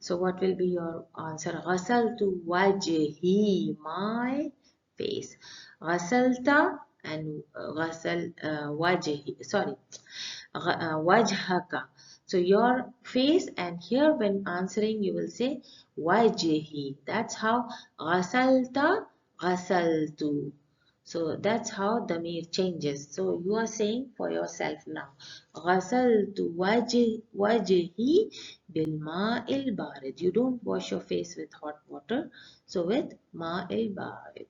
So what will be your answer? غسلت وجهي, my face. غسلت and وجهي, sorry, وجهك. So your face, and here when answering you will say وجهي. That's how غسلت غسلت. So that's how the damir changes. So you are saying for yourself now. غسلت وجهي بالماء البارد. You don't wash your face with hot water. So with ماء البارد.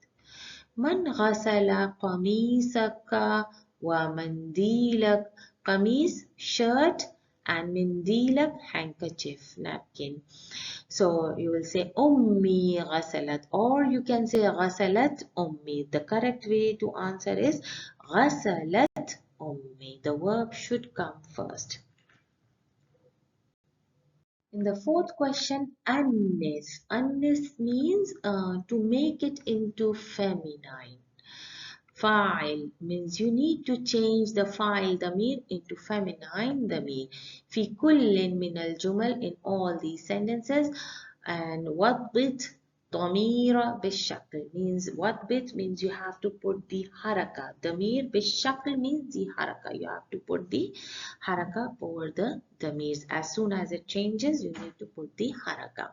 من غسل قميصك ومنديلك. قميص shirt and منديلك handkerchief, napkin. So you will say أمي غسلت, or you can say غسلت أمي. The correct way to answer is غسلت أمي. The verb should come first. In the fourth question, annis. Annis means to make it into feminine. Fa'il means you need to change the fa'il damir into feminine damir. في كل من الجمل, in all these sentences. And وضبط ضمير بالشكل means وضبط means you have to put the haraka. ضمير بالشكل means the haraka. You have to put the haraka over the damirs. As soon as it changes, you need to put the haraka.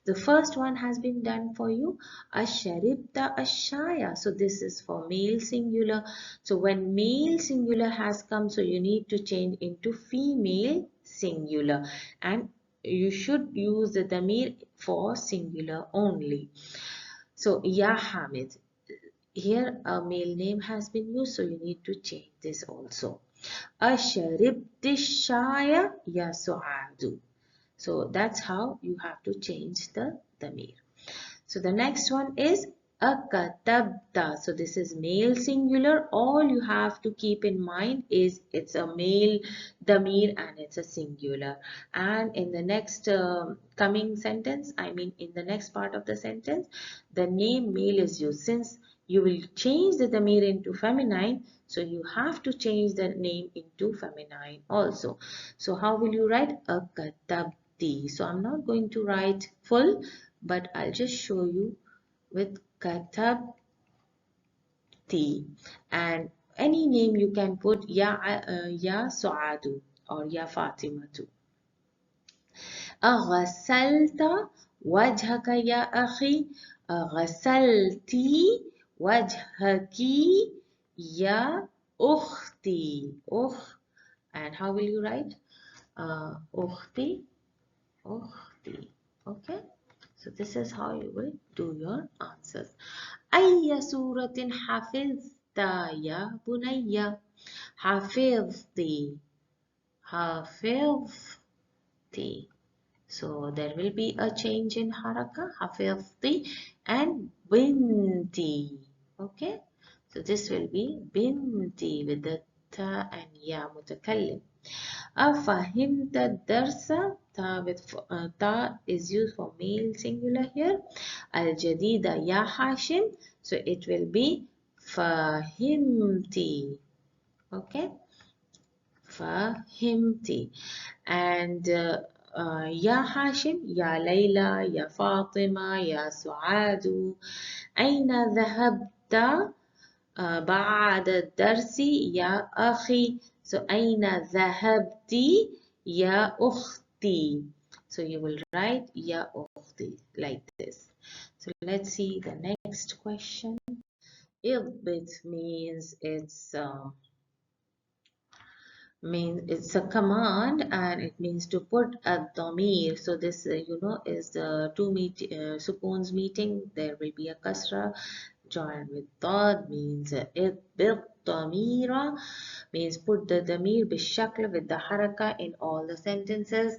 The first one has been done for you. Asharibta ashaya. So this is for male singular. So when male singular has come, so you need to change into female singular. And you should use the damir for singular only. So Ya Hamid. Here a male name has been used, so you need to change this also. Asharibti shaya ya su'adu. So that's how you have to change the damir. So the next one is akatabta. So this is male singular. All you have to keep in mind is it's a male damir and it's a singular. And in the next coming sentence, I mean in the next part of the sentence, the name male is used. Since you will change the damir into feminine, so you have to change the name into feminine also. So how will you write akatabti? So I'm not going to write full, but I'll just show you with katabti. And any name you can put ya Suadu or ya Fatimatu. أغسلت وجهك يا أخي. غسلتي وجهك يا أختي. And how will you write? أختي. Okay. So this is how you will do your answers. أي سورة حفظت يا بني. حفظتي. So there will be a change in haraka, hafizti and binti. Okay. So this will be binti with the ta and ya mutakallim. أفهمت الدرس تا with تا is used for male singular here. الجديدة يا حاشم, so it will be فهمتي. Okay, فهمتي. And يا حاشم, يا ليلى, يا فاطمة, يا سعاد, أين ذهبت بعد الدرس يا أخي. So أين ذهبت يا أختي. So you will write يا أختي like this. So let's see the next question. اضبط means it's a command, and it means to put a dhamir. So this is the two sukoons meeting. There will be a kasra joined with dad, means اضبط ضميرا, means put the dhamir بالشكل with the haraka in all the sentences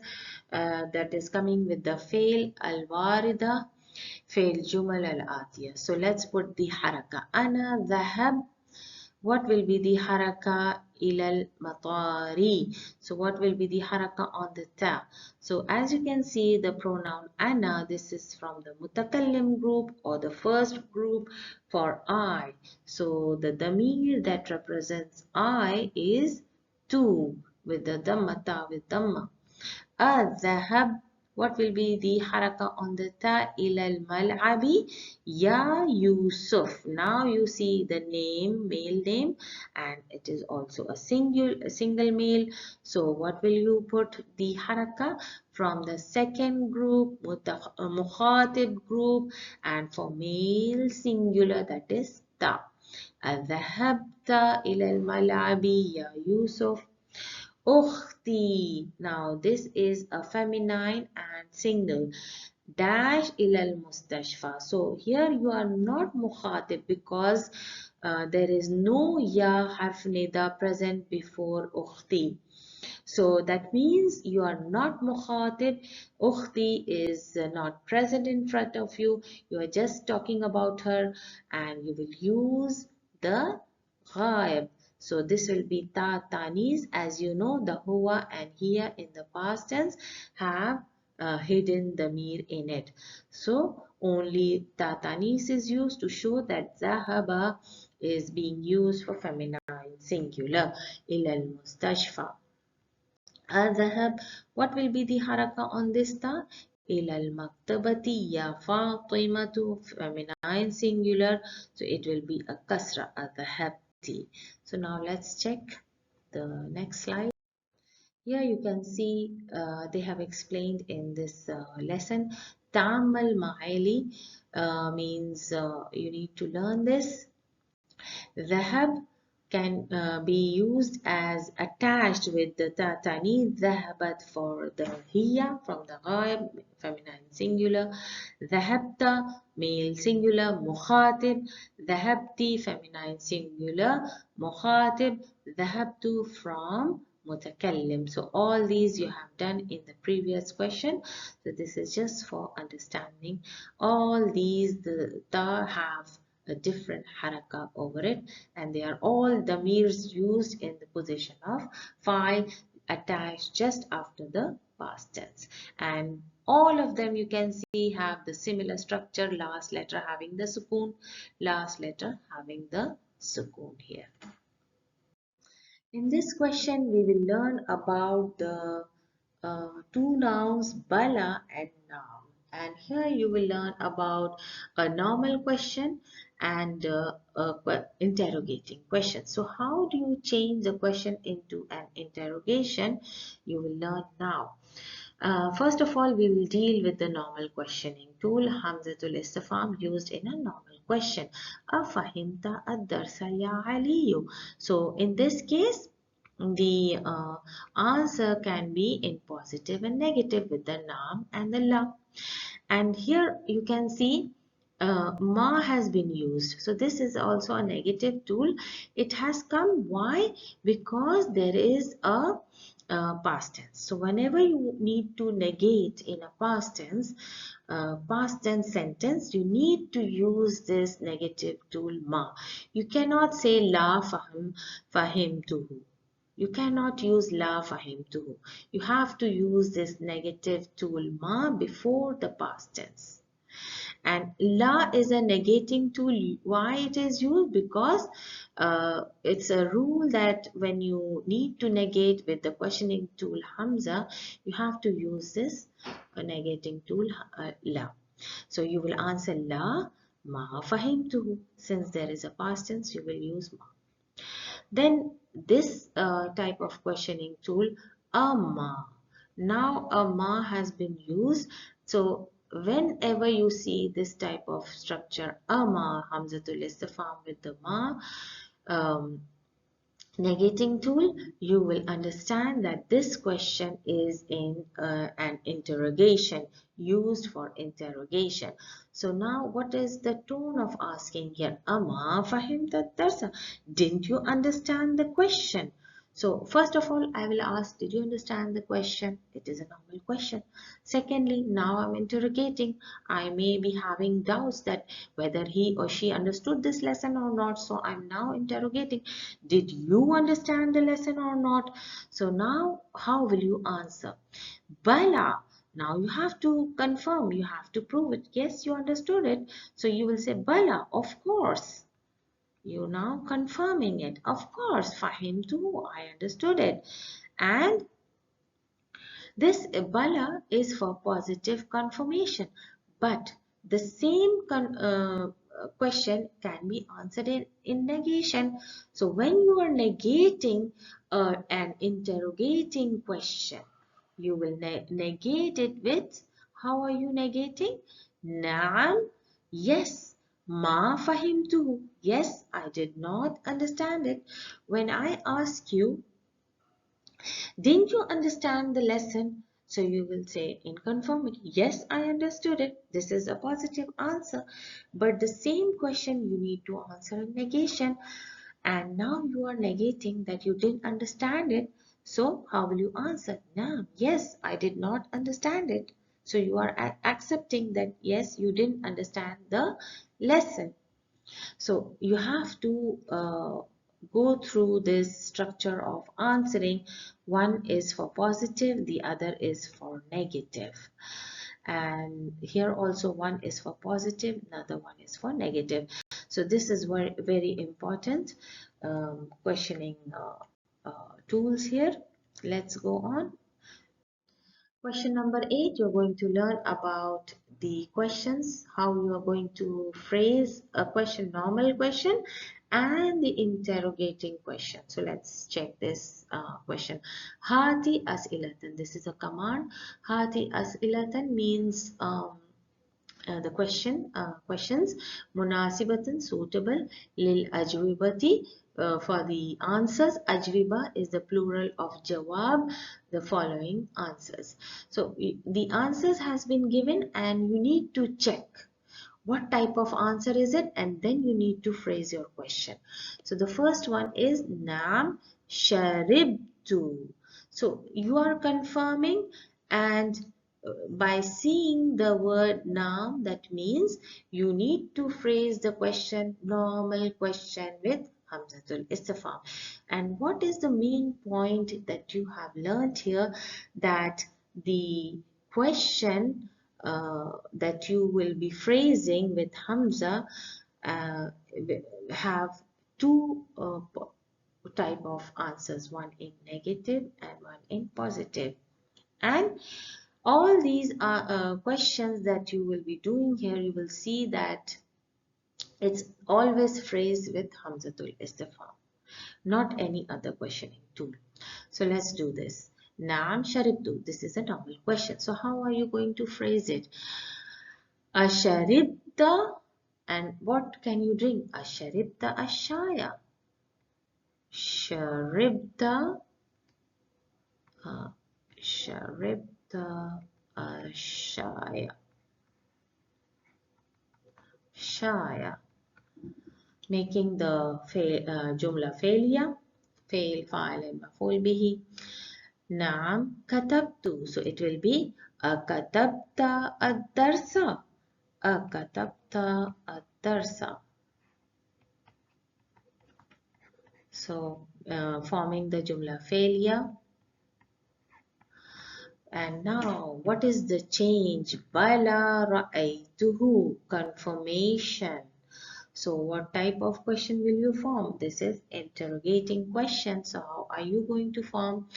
that is coming with the fail الواردة في الجمل الآتية. So let's put the haraka. أنا ذهب. What will be the haraka ilal matari? So what will be the haraka on the ta? So as you can see, the pronoun ana, this is from the mutakallim group or the first group for I. So the damir that represents I is tu with the dhammata with dhamma. الذهب, what will be the haraka on the ta? إلى الملعب يا يوسف. Now you see the name, male name, and it is also a single male. So what will you put the haraka from the second group, mukhatib group, and for male singular, that is ta. ذهبت إلى الملعب يا يوسف. أختي. Now this is a feminine and single. Dash ilal mustashfa. So here you are not mukhatib because there is no ya harf nida present before ukhti. So that means you are not mukhatib. Ukhti is not present in front of you. You are just talking about her, and you will use the ghaib. So this will be ta tanis. As you know, the huwa and hiya in the past tense have hidden the mir in it. So only ta tanis is used to show that zahaba is being used for feminine singular. Ilal mustashfa. أذهب. What will be the haraka on this ta? إلى المكتبة يا فاطمة, feminine singular, so it will be a kasra. أذهبت. So now let's check the next slide. Here you can see they have explained in this lesson. تعمل معي means you need to learn this. ذهب can be used as attached with the tani. ذهبت for the hiya from the ghaib, feminine singular. ذهبت male singular, مخاطب. ذهبتي feminine singular, مخاطب. ذهبت from mutakallim. So all these you have done in the previous question. So this is just for understanding. All these the ta have a different haraka over it, and they are all damirs used in the position of fa'il attached just after the past tense, and all of them you can see have the similar structure, last letter having the sukoon, last letter having the sukoon here. In this question we will learn about the two nouns bala and noun, and here you will learn about a normal question and interrogating question. So how do you change the question into an interrogation? You will learn now. First of all, we will deal with the normal questioning tool, Hamzatul Istifham, used in a normal question. Afahimta ad-darsa ya Aliyu. So in this case, the answer can be in positive and negative with the naam and the la. And here you can see ma has been used. So this is also a negative tool. It has come. Why? Because there is a past tense. So whenever you need to negate in a past tense sentence, you need to use this negative tool ma. You cannot say la fahimtuhu. You cannot use la fahimtuhu. You have to use this negative tool ma before the past tense. And la is a negating tool. Why it is used? Because it's a rule that when you need to negate with the questioning tool hamza, you have to use this negating tool la. So you will answer la ma fahimtuhu. Since there is a past tense, you will use ma. Then this type of questioning tool, ma. Now a ma has been used. So whenever you see this type of structure, ma, hamzatul istifham with the ma, um, negating tool, you will understand that this question is in an interrogation, used for interrogation. So now what is the tone of asking here? Ama fahimta darsa. Didn't you understand the question? So first of all, I will ask, did you understand the question? It is a normal question. Secondly, now I'm interrogating. I may be having doubts that whether he or she understood this lesson or not. So I'm now interrogating. Did you understand the lesson or not? So now how will you answer? Bala. Now you have to confirm. You have to prove it. Yes, you understood it. So you will say Bala, of course. You now confirming it. Of course, Fahim too. I understood it. And this bala is for positive confirmation. But the same question can be answered in negation. So when you are negating an interrogating question, you will negate it with, how are you negating? Naam, yes. Ma fahimtu. Yes, I did not understand it. When I ask you, didn't you understand the lesson? So you will say in conformity, yes, I understood it. This is a positive answer. But the same question you need to answer in negation. And now you are negating that you didn't understand it. So how will you answer? No, yes, I did not understand it. So you are accepting that yes, you didn't understand the lesson. So you have to go through this structure of answering. One is for positive, the other is for negative. And here also one is for positive, another one is for negative. So this is very, very important questioning tools here. Let's go on. Question number 8, you're going to learn about the questions, how you are going to phrase a question, normal question, and the interrogating question. So let's check this question. Hati as'ilatan. This is a command. Hati as'ilatan means the questions. Munasibatan, suitable. Lil ajwibati, for the answers. Ajwiba is the plural of jawab, the following answers. So the answers has been given and you need to check what type of answer is it, and then you need to phrase your question. So the first one is Nam sharibtu. So you are confirming, and by seeing the word Nam, that means you need to phrase the question, normal question with Hamzatul Istifham. And what is the main point that you have learned here? That the question that you will be phrasing with Hamza uh, have two type of answers, one in negative and one in positive. And all these are questions that you will be doing here. You will see that it's always phrased with Hamzatul Istifham, not any other questioning tool. So let's do this. Naam sharibtu. This is a normal question. So how are you going to phrase it? Asharibta, and what can you drink? Asharibta ashaya. Sharibta, uh, sharibta ashaya. شايع, making the جملة فعلية, فعل فاعل مفعول به. نعم كتبت, so it will be أكتبت الدرس, أكتبت الدرس. So forming the جملة فعلية. And now, what is the change? Bala ra'aytuhu, confirmation. So, what type of question will you form? This is interrogating question. So, how are you going to form?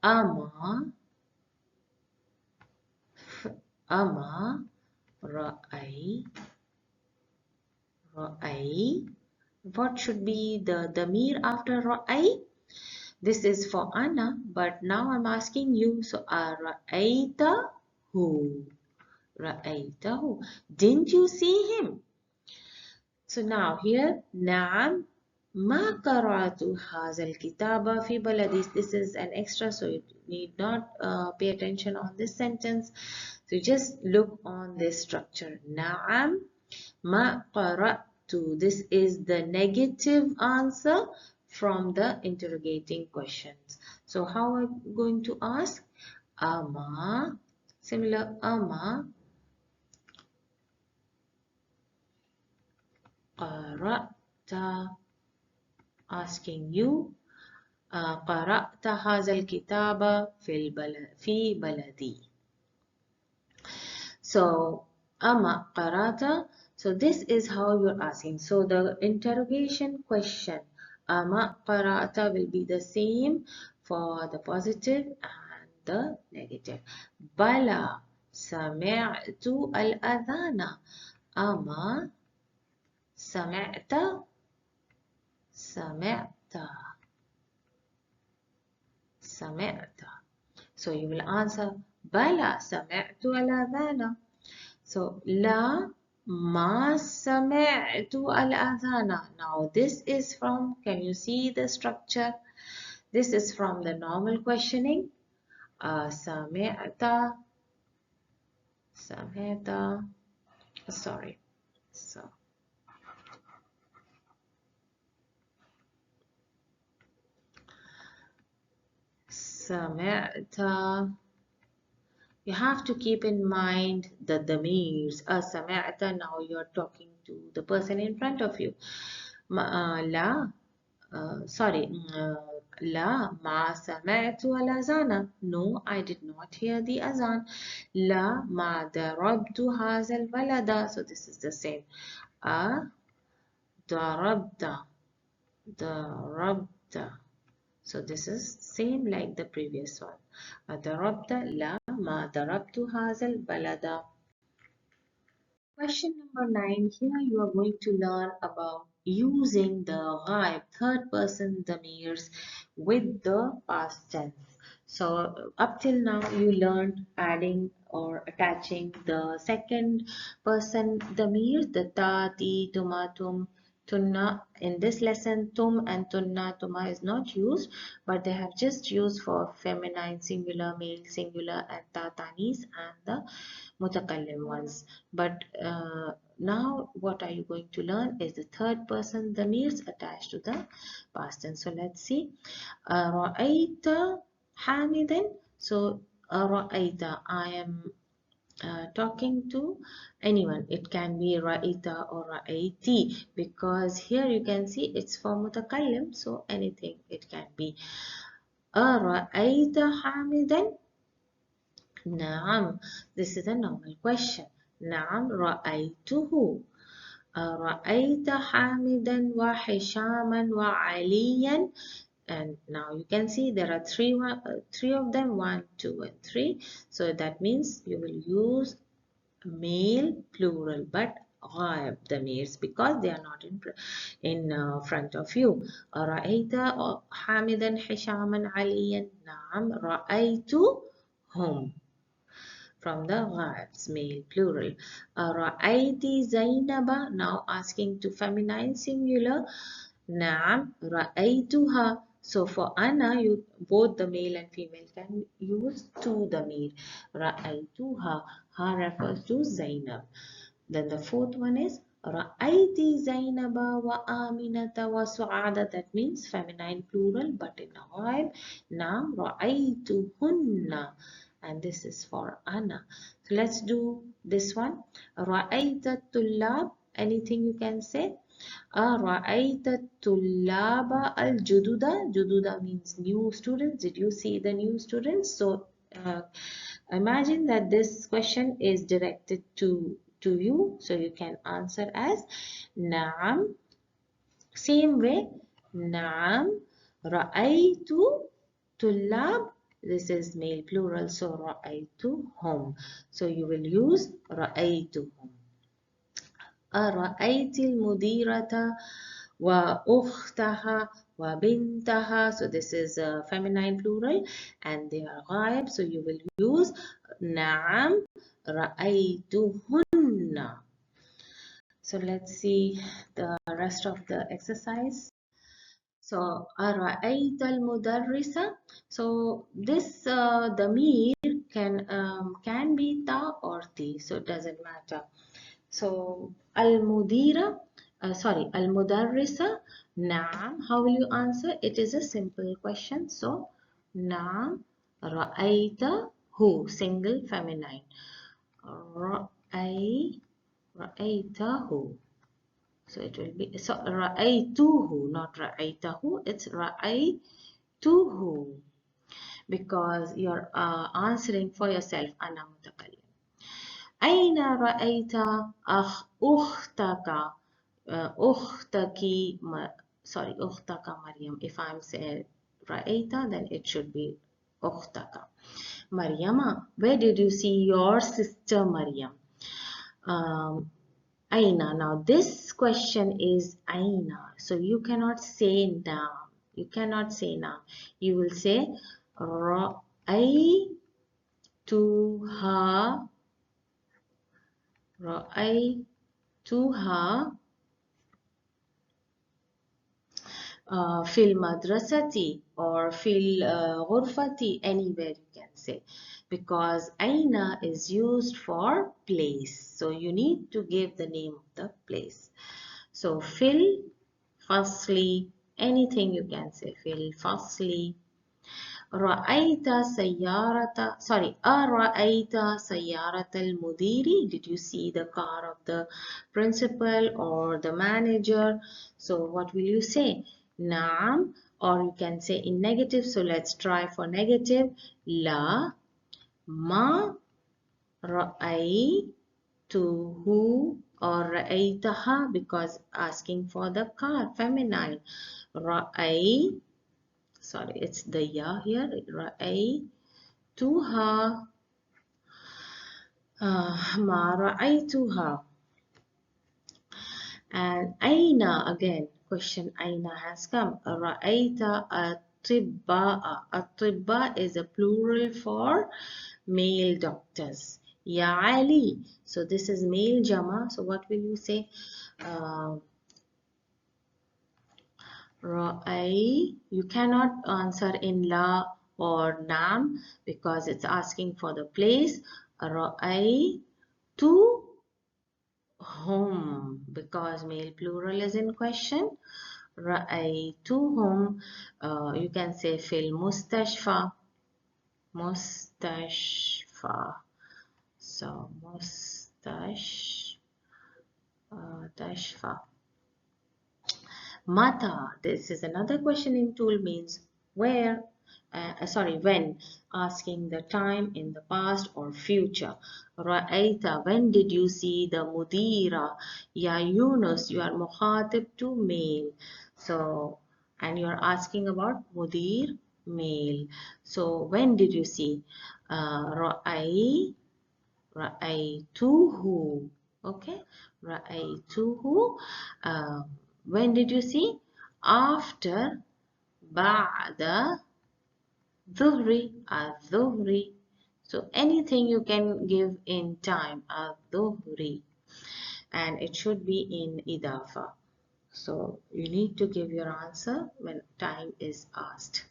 Ama, ama, ra'ay, ra'ay. What should be the damir after ra'ay? This is for Anna, but now I'm asking you. So, ara'aytahu. رأيته. Didn't you see him? So now here, نعم ما قرأت هذا الكتاب في بلدي. This is an extra, so you need not pay attention on this sentence. So just look on this structure. نعم ما قرأت. This is the negative answer from the interrogating questions. So how are we going to ask? أما, similar أما قرأت, asking you قرأت هذا الكتاب في بلدي. So أما قرأت, so this is how you're asking. So the interrogation question أما قرأت will be the same for the positive and the negative. بلى سمعت الأذان. أما سمعت, سمعت, سمعت. So you will answer بلى سمعت الأذان. So لا ما سمعت الأذان. Now this is from, can you see the structure? This is from the normal questioning. سمعت, سمعت, sorry. So سمعت. You have to keep in mind the damirs. سمعت, now you're talking to the person in front of you. لا, sorry, لا ما سمعت الأذان. No, I did not hear the azan. لا ما ضربت هذا الولد. So this is the same. ضربت, ضربت. So this is same like the previous one. ضربت لا ما ضربت هذا البلد. Question number 9. Here you are going to learn about using the ghaib third person damirs with the past tense. So up till now you learned adding or attaching the second person damir, the ta, ti, tuma, tum, tunna. In this lesson, tum and tunna, tuma is not used, but they have just used for feminine singular, male singular, and ta, tanis, and the mutakallim ones. But now what are you going to learn is the third person damirs attached to the past tense. So let's see. رأيت حامدا. So رأيت, I am talking to anyone. It can be ra'ita or ra'aiti, because here you can see it's for mutakallim, so anything it can be. رأيت حامدا. نعم, this is a normal question. نعم رأيته. رأيت حامدا وحشاما وعليا. And now you can see there are three of them, 1, 2, and 3. So that means you will use male plural, but غائب damirs, because they are not in front of you. رأيت حامدا حشاما عليا. نعم رأيتهم, from the ghaibs, male plural. رأيت زينب, now asking to feminine singular. نعم رأيتها. So for Anna, you both the male and female can use to damir. رأيتها, ha refers to Zainab. Then the fourth one is Ra'ayti Zainaba wa Aminata wa Su'ada. That means feminine plural, but in Ghaib. Naam Ra'aytuhunna. And this is for Ana. So let's do this one. Ra'ayta Tullab. Anything you can say? Ra'ayta Tullaba al Jududa. Jududa means new students. Did you see the new students? So uh, imagine that this question is directed to you, so you can answer as Naam. Same way, Naam Ra'aytu Tullab. This is male plural, so Ra'aytuhum. So you will use Ra'aytuhum. أرأيت المديرة وأختها وبنتها. So this is a feminine plural and they are غائب. So you will use نعم رأيتهن. So let's see the rest of the exercise. So أرأيت المدرسة. So this ضمير can be ta or ti. So it doesn't matter. So al-mudira, al-mudarrisa, naam. How will you answer? It is a simple question. So naam, ra'aita, who, single feminine. Ra'ay, ra'aitahu. So it will be, so ra'aituhu, not ra'aitahu. It's ra'aituhu because you're answering for yourself. Ana mutakallim. أين رأيت أختك أختك أختك مريم. If I'm saying رأيت, then it should be أختك مريم. Where did you see your sister Maryam? Aina. Now this question is Aina, so you cannot say now. You cannot say now. You will say رأيتها رأيتها في المدرسة or في الغرفة, anywhere you can say, because أين is used for place, so you need to give the name of the place. So في الفصل, anything you can say, في الفصل. أرأيت سيارة المدير. Did you see the car of the principal or the manager? So what will you say? نعم, or you can say in negative. So let's try for negative. لا ما رأيته or رأيتها, because asking for the car, feminine. It's the ya here. رأيتها ما رأيتها. And Aina, again, question Aina has come. رأيت أطباء. أطباء is a plural for male doctors. Ya Ali. So this is male jama. So what will you say? You cannot answer in la or nam because it's asking for the place. To home, because male plural is in question. رأيتهم, you can say fil mustashfa. Mustashfa. So mustashfa. Mata, this is another questioning tool, means where, when, asking the time in the past or future. Ra'aita, when did you see the mudira? Ya Yunus, you are muhatib to male. So, and you are asking about mudir, male. So, when did you see? Ra'aytuhu. Okay, ra'aytuhu. When did you see? After ba'da dhuhri, adhuhri. So anything you can give in time, adhuhri, and it should be in idafa. So you need to give your answer when time is asked.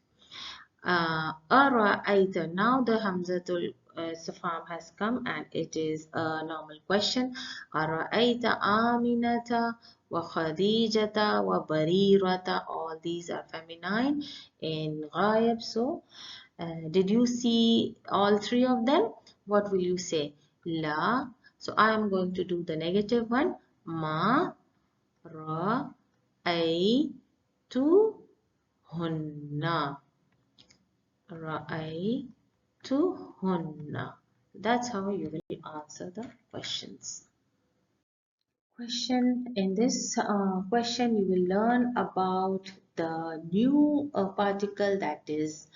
Ara'aita, now the hamzatul Safam has come and it is a normal question. Ara'aita Aminata wa Khadijata wa Barirata. All these are feminine in Ghaib. So, did you see all three of them? What will you say? La. So, I am going to do the negative one. Ma Ra Ai Tu Hunna. Ra'ai to hunna. That's how you will answer the questions. In this question, you will learn about the new particle, that is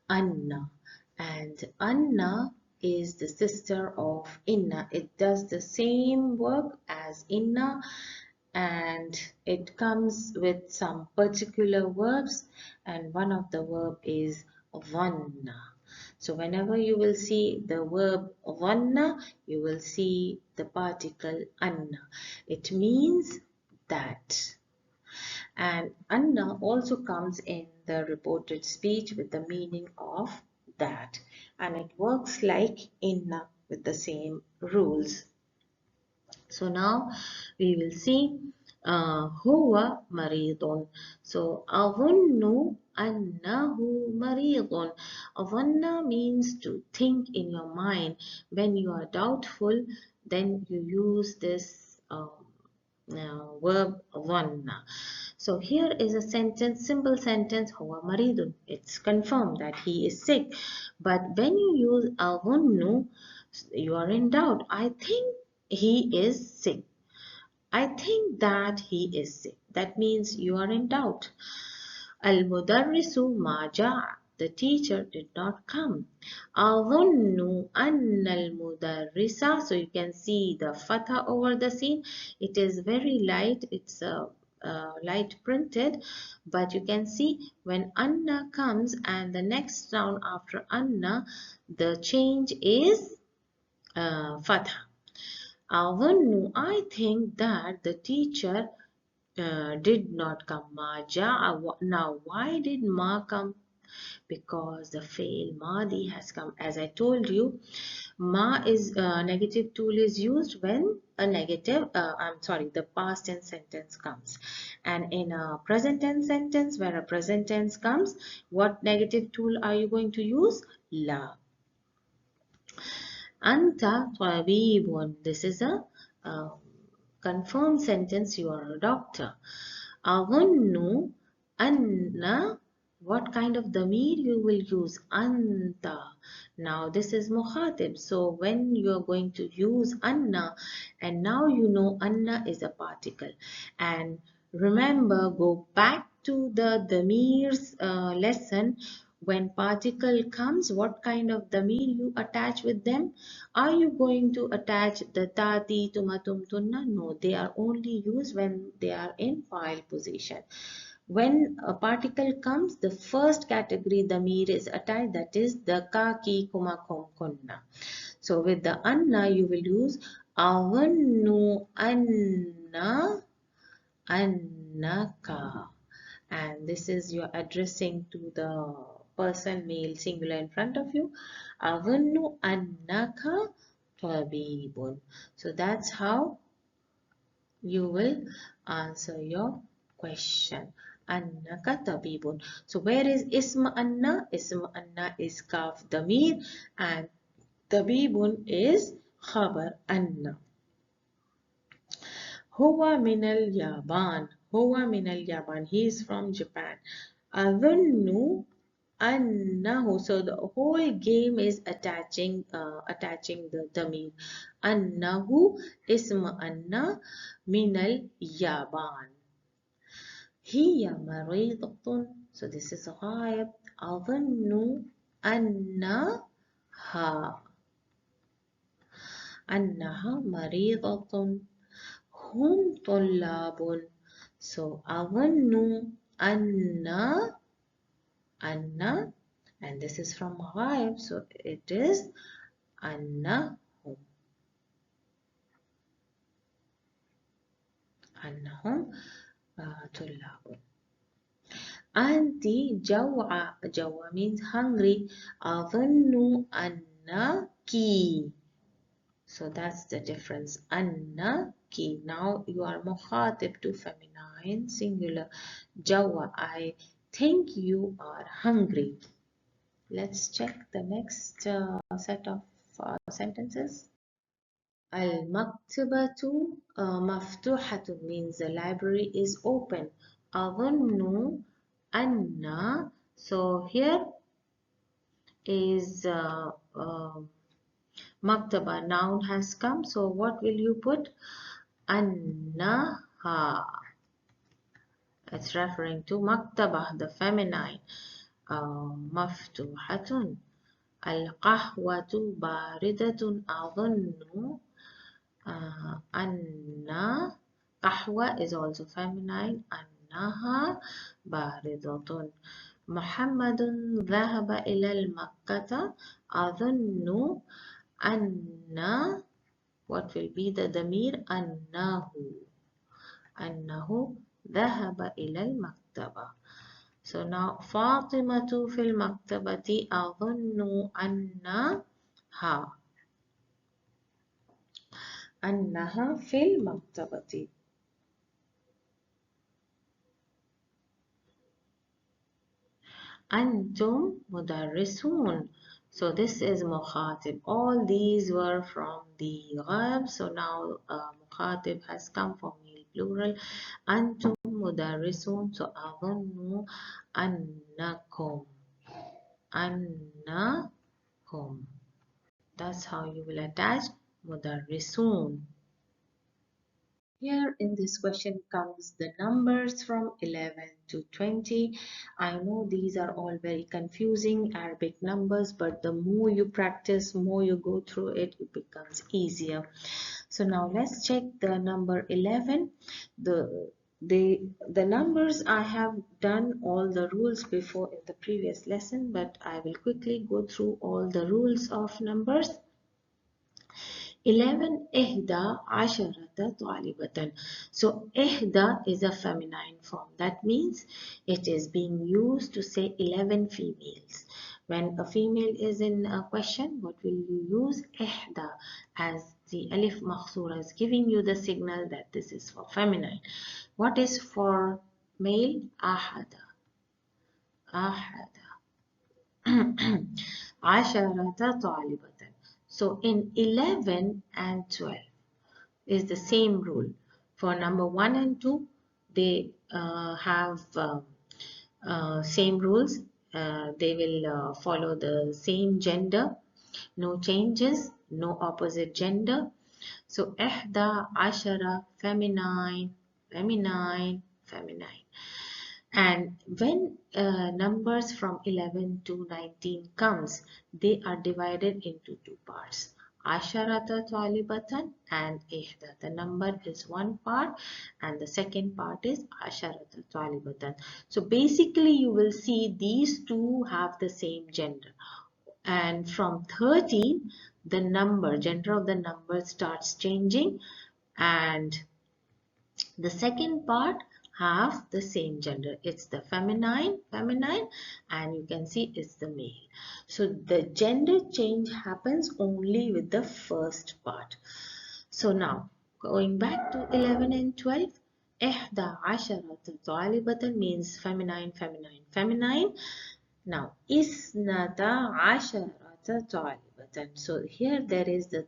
Anna. And Anna is the sister of Inna. It does the same work as Inna, and it comes with some particular verbs, and one of the verb is vanna. So whenever you will see the verb vanna, you will see the particle anna. It means that. And anna also comes in the reported speech with the meaning of that, and it works like inna with the same rules. So now we will see huwa maridun. So avunnu annahu maridun. Avanna means to think in your mind. When you are doubtful, then you use this verb avanna. So here is a sentence, simple sentence, huwa maridun. It's confirmed that he is sick. But when you use avunnu, you are in doubt. I think he is sick. I think that he is sick. That means you are in doubt. Al-mudarrisu ma ja'a. The teacher did not come. أظن أن المدرسة. So you can see the fatha over the scene. It is very light. It's light printed, but you can see when Anna comes and the next sound after Anna, the change is fatha. أظن, I think that the teacher did not come. Ma ja'a. Now, why did ma come? Because the fail madi has come. As I told you, ma is negative tool is used when a negative, the past tense sentence comes. And in a present tense sentence, where a present tense comes, what negative tool are you going to use? La. Anta tabibun. This is a confirmed sentence. You are a doctor. Agunnu anna. What kind of damir you will use? Anta. Now this is mukhatib. So when you are going to use anna, and now you know anna is a particle. And remember, go back to the damirs lesson. When particle comes, what kind of damir you attach with them? Are you going to attach the tati, tumatum, tunna? No, they are only used when they are in file position. When a particle comes, the first category damir is attached, that is the ka, ki, kuma, kum, kunna. So with the anna, you will use avannu anna annaka. And this is your addressing to the person, male singular in front of you. Avannu annaka tabibun. So that's how you will answer your question. Annaka tabibun. So where is ism anna? Ism anna is kaf damir, and tabibun is khabar anna. Huwa minal Yaban. Huwa minal Yaban. He is from Japan. Adhunnu annahu. So the whole game is attaching the damir. Annahu ism anna minal Yaban. Hiya maridatun. So this is a ghaib. Adhunnu annaha. Annaha maridatun. Hum طلاب. So أظن أن, and this is from غائب, so it is أنهم طلاب. أنت جوعة. جوعة means hungry. أظن ki. So that's the difference. Anna ki. Now you are mukhatib to feminine singular. Jawa, I think you are hungry. Let's check the next set of sentences. Al-maktabatu maftuhatun means the library is open. أظن أن. So here is maktaba, noun has come. So what will you put? Annaha. It's referring to maktaba, the feminine. Maftuhatun. Al-qahwatu baridatun. أظن Anna. Qahwa is also feminine. Annaha baridatun. Muhammadun dhahaba ila al-Makkata. Adhunnu anna. What will be the damir? Annahu. Annahu dhahaba ila al-Maktaba. So now Fatimatu fil maktabati. Adhunnu annaha. أنها في المكتبة. أنتم مدرسون. So this is مخاطب. All these were from the غاب. So now مخاطب has come from male plural. أنتم مدرسون. So أظن أنكم. أنكم. That's how you will attach مدرسون. Here in this question comes the numbers from 11 to 20. I know these are all very confusing Arabic numbers, but the more you practice, more you go through it, it becomes easier. So now let's check the number 11. The numbers I have done all the rules before in the previous lesson, but I will quickly go through all the rules of numbers. 11 إحدى عشرة طالبة. So إحدى is a feminine form. That means it is being used to say 11 females. When a female is in a question, what will you use? إحدى, as the alif makhsura is giving you the signal that this is for feminine. What is for male? أحد. أحد. عشرة طالبة. So in 11 and 12 is the same rule. For number 1 and 2, they have same rules. They will follow the same gender. No changes, no opposite gender. So إحدى عشرة feminine, feminine, feminine. And when numbers from 11 to 19 comes, they are divided into two parts. Asharata talibatan and ihda. The number is one part and the second part is Asharata talibatan. So basically you will see these two have the same gender. And from 13, the gender of the number starts changing, and the second part have the same gender. It's the feminine, and you can see it's the male. So the gender change happens only with the first part. So now going back to 11 and 12, إحدى عشرة طالبة means feminine, feminine, feminine. Now إثنتا عشرة طالبة. So here there is the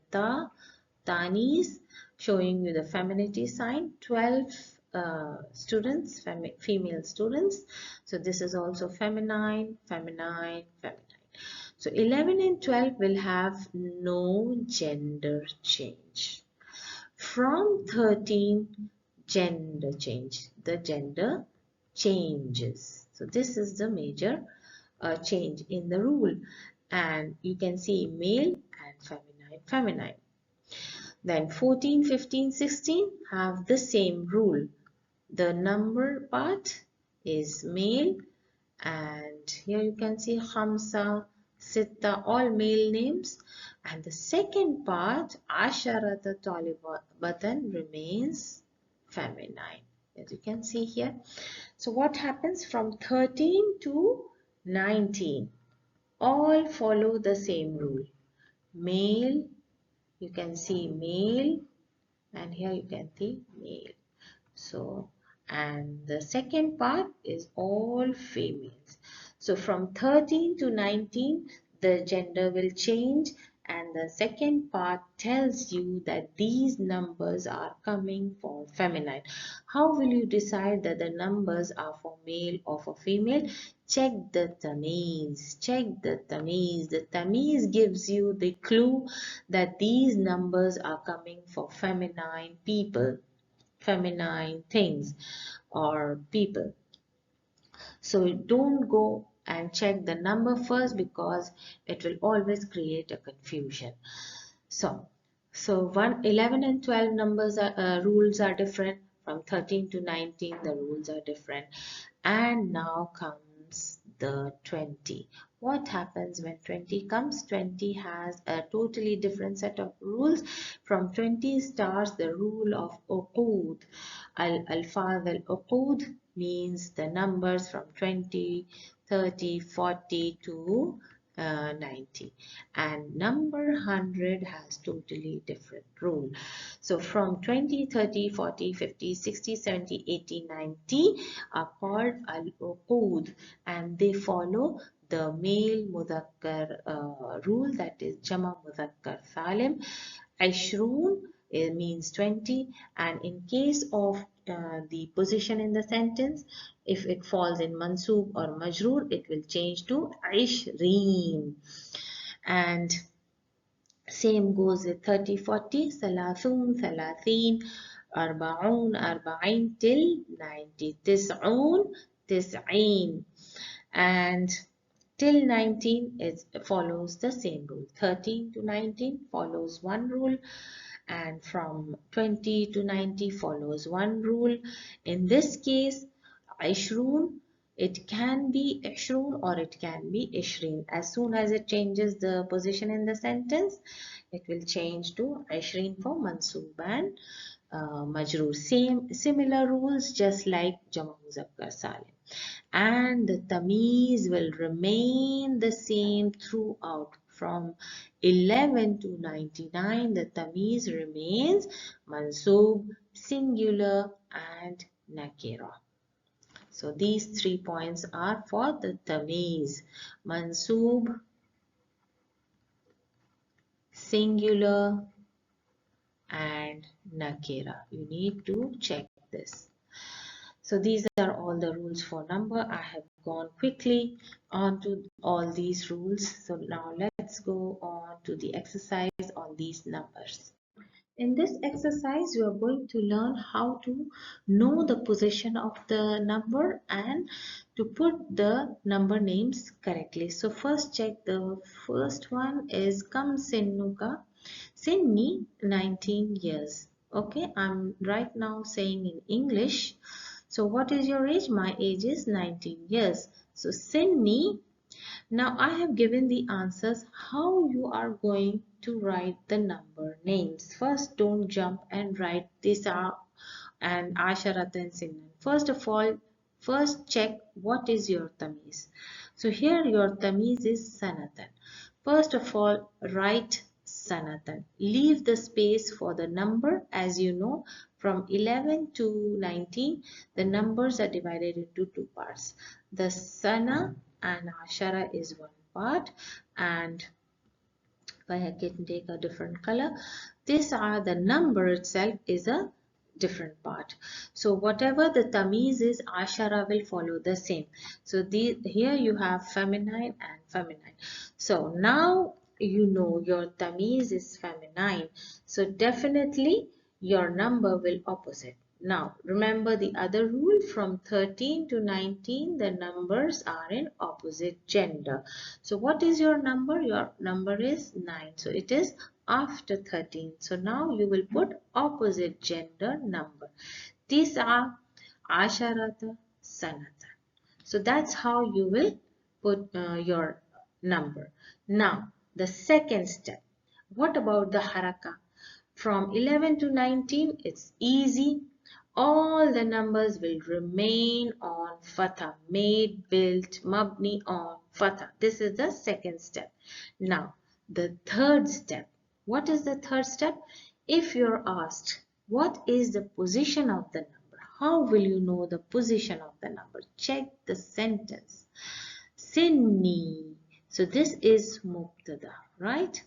tanis showing you the femininity sign. 12 students, female students. So this is also feminine, feminine, feminine. So 11 and 12 will have no gender change. From 13, gender change. The gender changes. So this is the major change in the rule. And you can see male and feminine, feminine. Then 14, 15, 16 have the same rule. The number part is male, and here you can see Khamsa, Sitta, all male names. And the second part, Asharata Talibatan, remains feminine, as you can see here. So what happens from 13 to 19? All follow the same rule. male, you can see male, and here you can see male. So, and the second part is all females. So from 13 to 19, the gender will change, and the second part tells you that these numbers are coming for feminine. How will you decide that the numbers are for male or for female? Check the tamiz. Check the tamiz. The tamiz gives you the clue that these numbers are coming for feminine people, feminine things or people. So don't go and check the number first, because it will always create a confusion. So, so 1, 11 and 12 numbers are, rules are different. From 13 to 19, the rules are different. And now comes the 20. What happens when 20 comes? 20 has a totally different set of rules. From 20 starts the rule of uqud. Al-alfaz al-uqud means the numbers from 20, 30, 40 to 90, and number 100 has totally different rule. So from 20, 30, 40, 50, 60, 70, 80, 90 are called al-uqud, and they follow the male mudhakkar rule, that is jama mudhakkar salim. Ashrun, it means 20, and in case of the position in the sentence, if it falls in mansub or majroor, it will change to Ishreen. And same goes with 30, 40, Salathun, Salathin, Arbaun, Arba'in till 90, Tis'un, Tis'een. And till 19 it follows the same rule. 13 to 19 follows one rule, and from 20 to 90 follows one rule. In this case, Ishrun, it can be Ishrun or it can be Ishreen. As soon as it changes the position in the sentence, it will change to Ishreen for Mansoob and Majroor. Similar rules just like Jama Muzakkar Salim. And the tamiz will remain the same throughout. From 11 to 99, the tamiz remains mansub, singular, and nakira. So these 3 points are for the tamiz: mansub, singular, and nakira. You need to check this. So these are all the rules for number. I have gone quickly on to all these rules. So now let's go on to the exercise on these numbers. In this exercise, you are going to learn how to know the position of the number and to put the number names correctly. So first check, the first one is Kam Sinnuka. Sinni, 19 years. Okay, I'm right now saying in English. So what is your age? My age is 19 years. So Sinni. Now I have given the answers how you are going to write the number names. First, don't jump and write Tisa and Asharat and Sinnan. First of all, first check what is your tamiz. So here your tamiz is Sanatan. First of all, write Sanatan. Leave the space for the number. As you know, from 11 to 19, the numbers are divided into two parts. The Sana and Ashara is one part, and if I can take a different color, this are the number itself is a different part. So whatever the tamiz is, Ashara will follow the same. So here you have feminine and feminine. So now you know your tamiz is feminine. So definitely your number will opposite. Now remember the other rule, from 13 to 19 the numbers are in opposite gender. So what is your number? Your number is 9. So it is after 13. So now you will put opposite gender number. These are Asharata Sanata. So that's how you will put your number. Now the second step. What about the haraka? From 11 to 19, it's easy. All the numbers will remain on fatha, made, built, mabni on fatha. This is the second step. Now, the third step. What is the third step? If you're asked, what is the position of the number? How will you know the position of the number? Check the sentence. Sinni. So this is mubtada, right?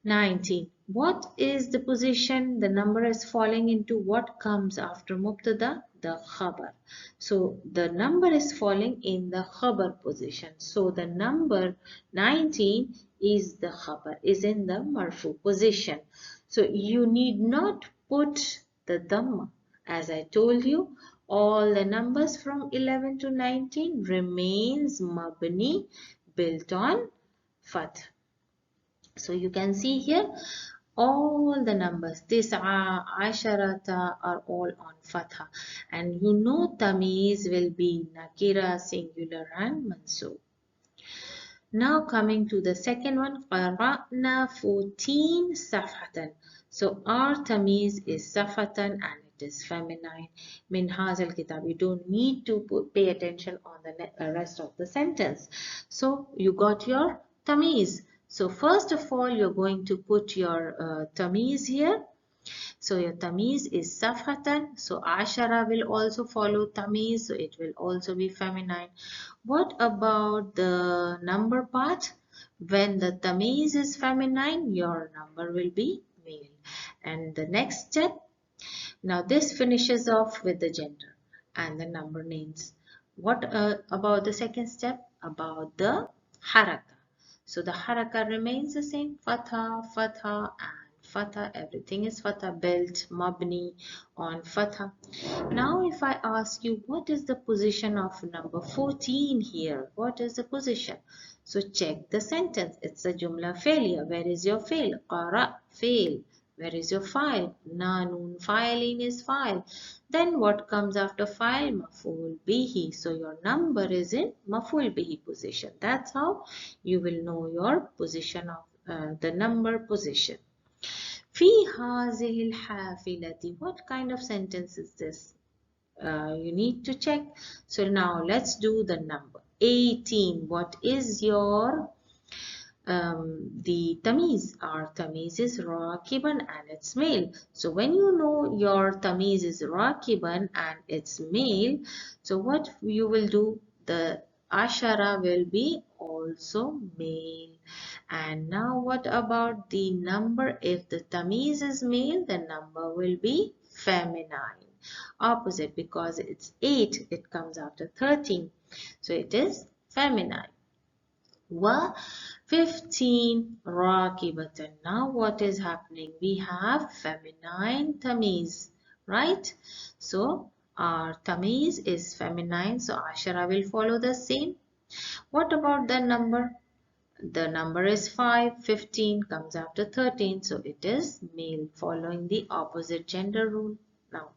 19. What is the position? The number is falling into what comes after mubtada? The khabar. So the number is falling in the khabar position. So the number 19 is the khabar, is in the marfu position. So you need not put the dhamma. As I told you, all the numbers from 11 to 19 remains mabni, built on fath. So you can see here all the numbers tis'a, asharata are all on fatha, and you know tamiz will be nakira, singular and mansub. Now coming to the second one, qara'na 14 safhatan. So our tamiz is safhatan and it is feminine. Min hazal kitab. You don't need to pay attention on the rest of the sentence. So you got your tamiz. So first of all, you're going to put your tamiz here. So your tamiz is safhatan. So ashara will also follow tamiz. So it will also be feminine. What about the number part? When the tamiz is feminine, your number will be male. And the next step, now this finishes off with the gender and the number names. What about the second step? About the haraka. So the haraka remains the same. Fatha, fatha and fatha. Everything is fatha, built, mabni on fatha. Now if I ask you what is the position of number 14 here? What is the position? So check the sentence. It's a jumla failure. Where is your fail? Qara, fail. Where is your file? Nanun, filing is file. Then what comes after file? Maful bihi. So your number is in maful bihi position. That's how you will know your position of the number position. Fi hazihil hafilati. What kind of sentence is this? You need to check. So now let's do the number 18. What is your the tamiz? Our tamiz is rakiban and it's male. So when you know your tamiz is rakiban and it's male, so what you will do? The ashara will be also male. And now what about the number? If the tamiz is male, the number will be feminine. Opposite, because it's 8, it comes after 13. So it is feminine. Wa 15 rakibatan. Now what is happening? We have feminine tamiz, right? So our tamiz is feminine, so ashara will follow the same. What about the number? The number is 5, 15 comes after 13, so it is male, following the opposite gender rule. Now,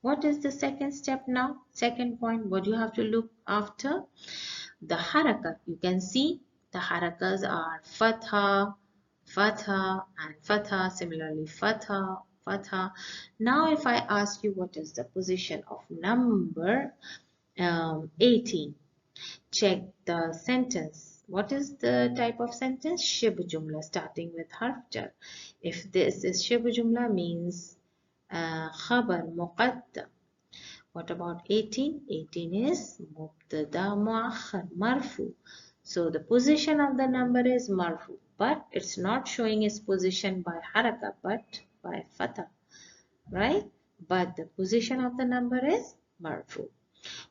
what is the second step now? Second point, what do you have to look after? The haraka. You can see the harakas are fatha, fatha and fatha. Similarly, fatha, fatha. Now, if I ask you what is the position of number 18, check the sentence. What is the type of sentence? Shib jumla starting with harf jar. If this is shib jumla means khabar muqaddam. What about 18? 18 is mubtada muakhar marfu. So the position of the number is marfu, but it's not showing its position by haraka but by fatha, right? But the position of the number is marfu.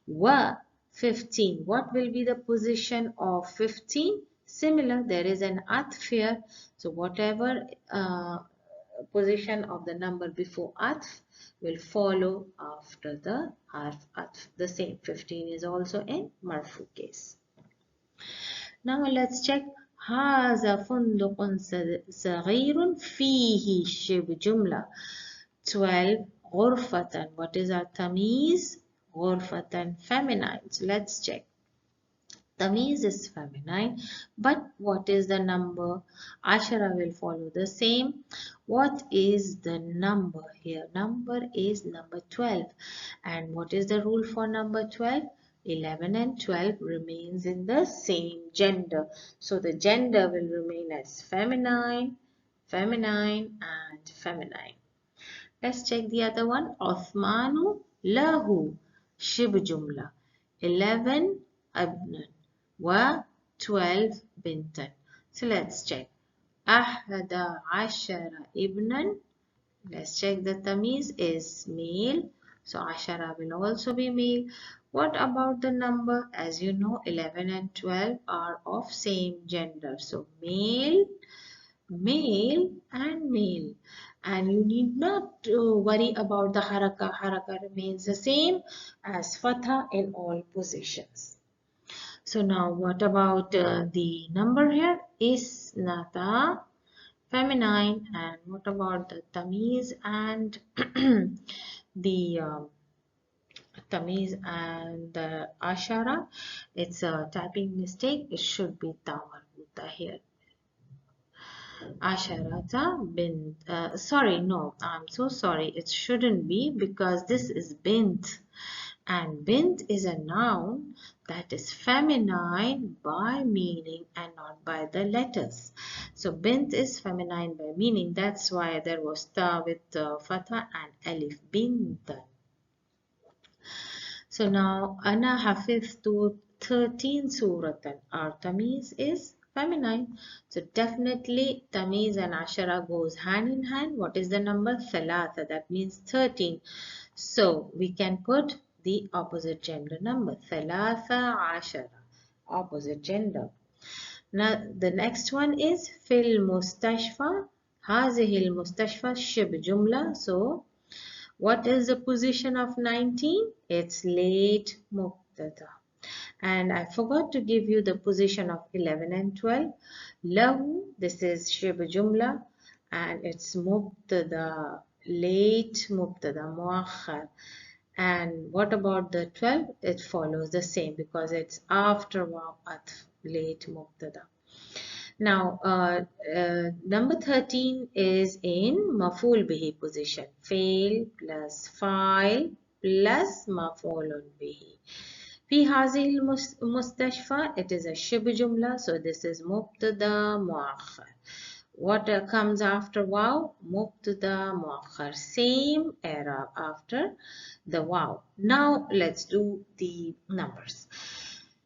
Wa 15. What will be the position of 15? Similar, there is an atf here. So whatever position of the number before atf will follow after the harf atf. The same 15 is also in marfu case. Now let's check. هذا فندق صغير فيه شبه جملة. 12 غرفة. What is our tamiz? غرفة feminine. So let's check. Tamiz is feminine, but what is the number? Ashara will follow the same. What is the number here? Number is number 12. And what is the rule for number 12? 11 and 12 remains in the same gender. So the gender will remain as feminine, feminine and feminine. Let's check the other one. Uthmanu lahu shib jumla. 11 abnan wa 12 bintan. So let's check. Ahada ashara ibnan. Let's check the tamiz is male. So ashara will also be male. What about the number? As you know, 11 and 12 are of same gender. So male, male and male. And you need not worry about the haraka. Haraka remains the same as fatha in all positions. So now what about the number here? Isnata, feminine, and what about the tamiz and the the ashara? It's a typing mistake. It should be tamarbuta here. Asharata bint. Sorry, no, I'm so sorry. It shouldn't be because this is bint. And bint is a noun that is feminine by meaning and not by the letters. So bint is feminine by meaning. That's why there was ta with fatha and alif. Bint. So now ana hafiztu 13 suratan. Our tamiz is feminine. So definitely tamiz and ashara goes hand in hand. What is the number? Thalatha. That means 13. So we can put the opposite gender number. Thalatha ashara. Opposite gender. Now the next one is fil mustashfa. هذه المستشفى شبه جملة. So what is the position of 19? It's late mubtada. And I forgot to give you the position of 11 and 12. Lahu, this is shib jumla and it's mubtada, late mubtada, muakhar. And what about the 12? It follows the same because it's after waw atf, late mubtada. Now, number 13 is in maf'ul bihi position. Fail plus file plus maf'ulun bihi. في هذه المستشفى it is a شبه جملة, so this is مبتدا مؤخر. What comes after wow? مبتدا مؤخر. Same era after the wow. Now let's do the numbers.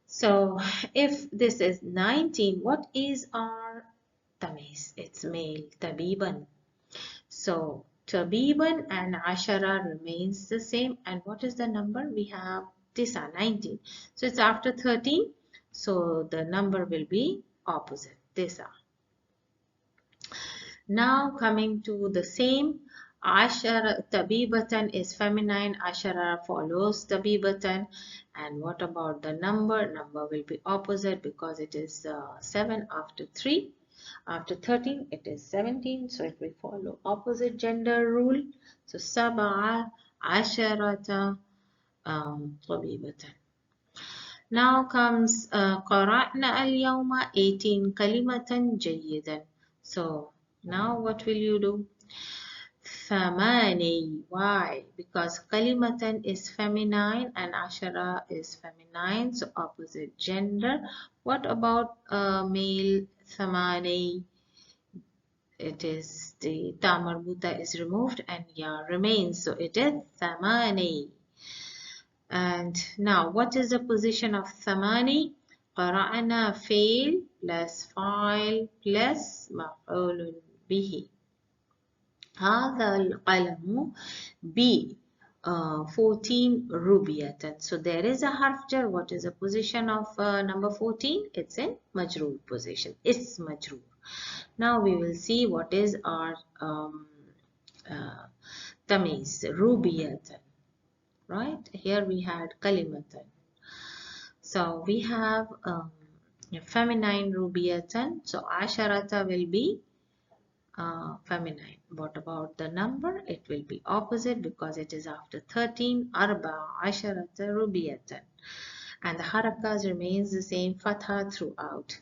So if this is 19, what is our tamiz? It's male, tabiban. So tabiban and ashara remains the same. And what is the number? We have tisa, 19. So it's after 13. So the number will be opposite, tisa. Now coming to the same, ashara tabibatan is feminine, ashara follows tabibatan. And what about the number? Number will be opposite because it is 7 after 3. After 13 it is 17, so it will follow opposite gender rule. So sab'a asharata tabibatan. Now comes qara'na al-yawma 18 kalimatan jayyidan. So now what will you do? Famani. Why? Because kalimatan is feminine and ashara is feminine, so opposite gender. What about male? Thamani. It is the ta marbuta is removed and ya remains, so it is thamani. And now what is the position of thamani? قرأنا fail plus file plus مفعول به. هذا القلم ب 14 ربية. So there is a harf jar. What is the position of number 14? It's in majroor position. It's majroor. Now we will see what is our tamiz. Rubiyatan. Right? Here we had kalimatan. So we have feminine rubiyatan. So asharata will be feminine. What about the number? It will be opposite because it is after 13. Arba asharata rubiyatan. And the harakas remains the same, fatha throughout.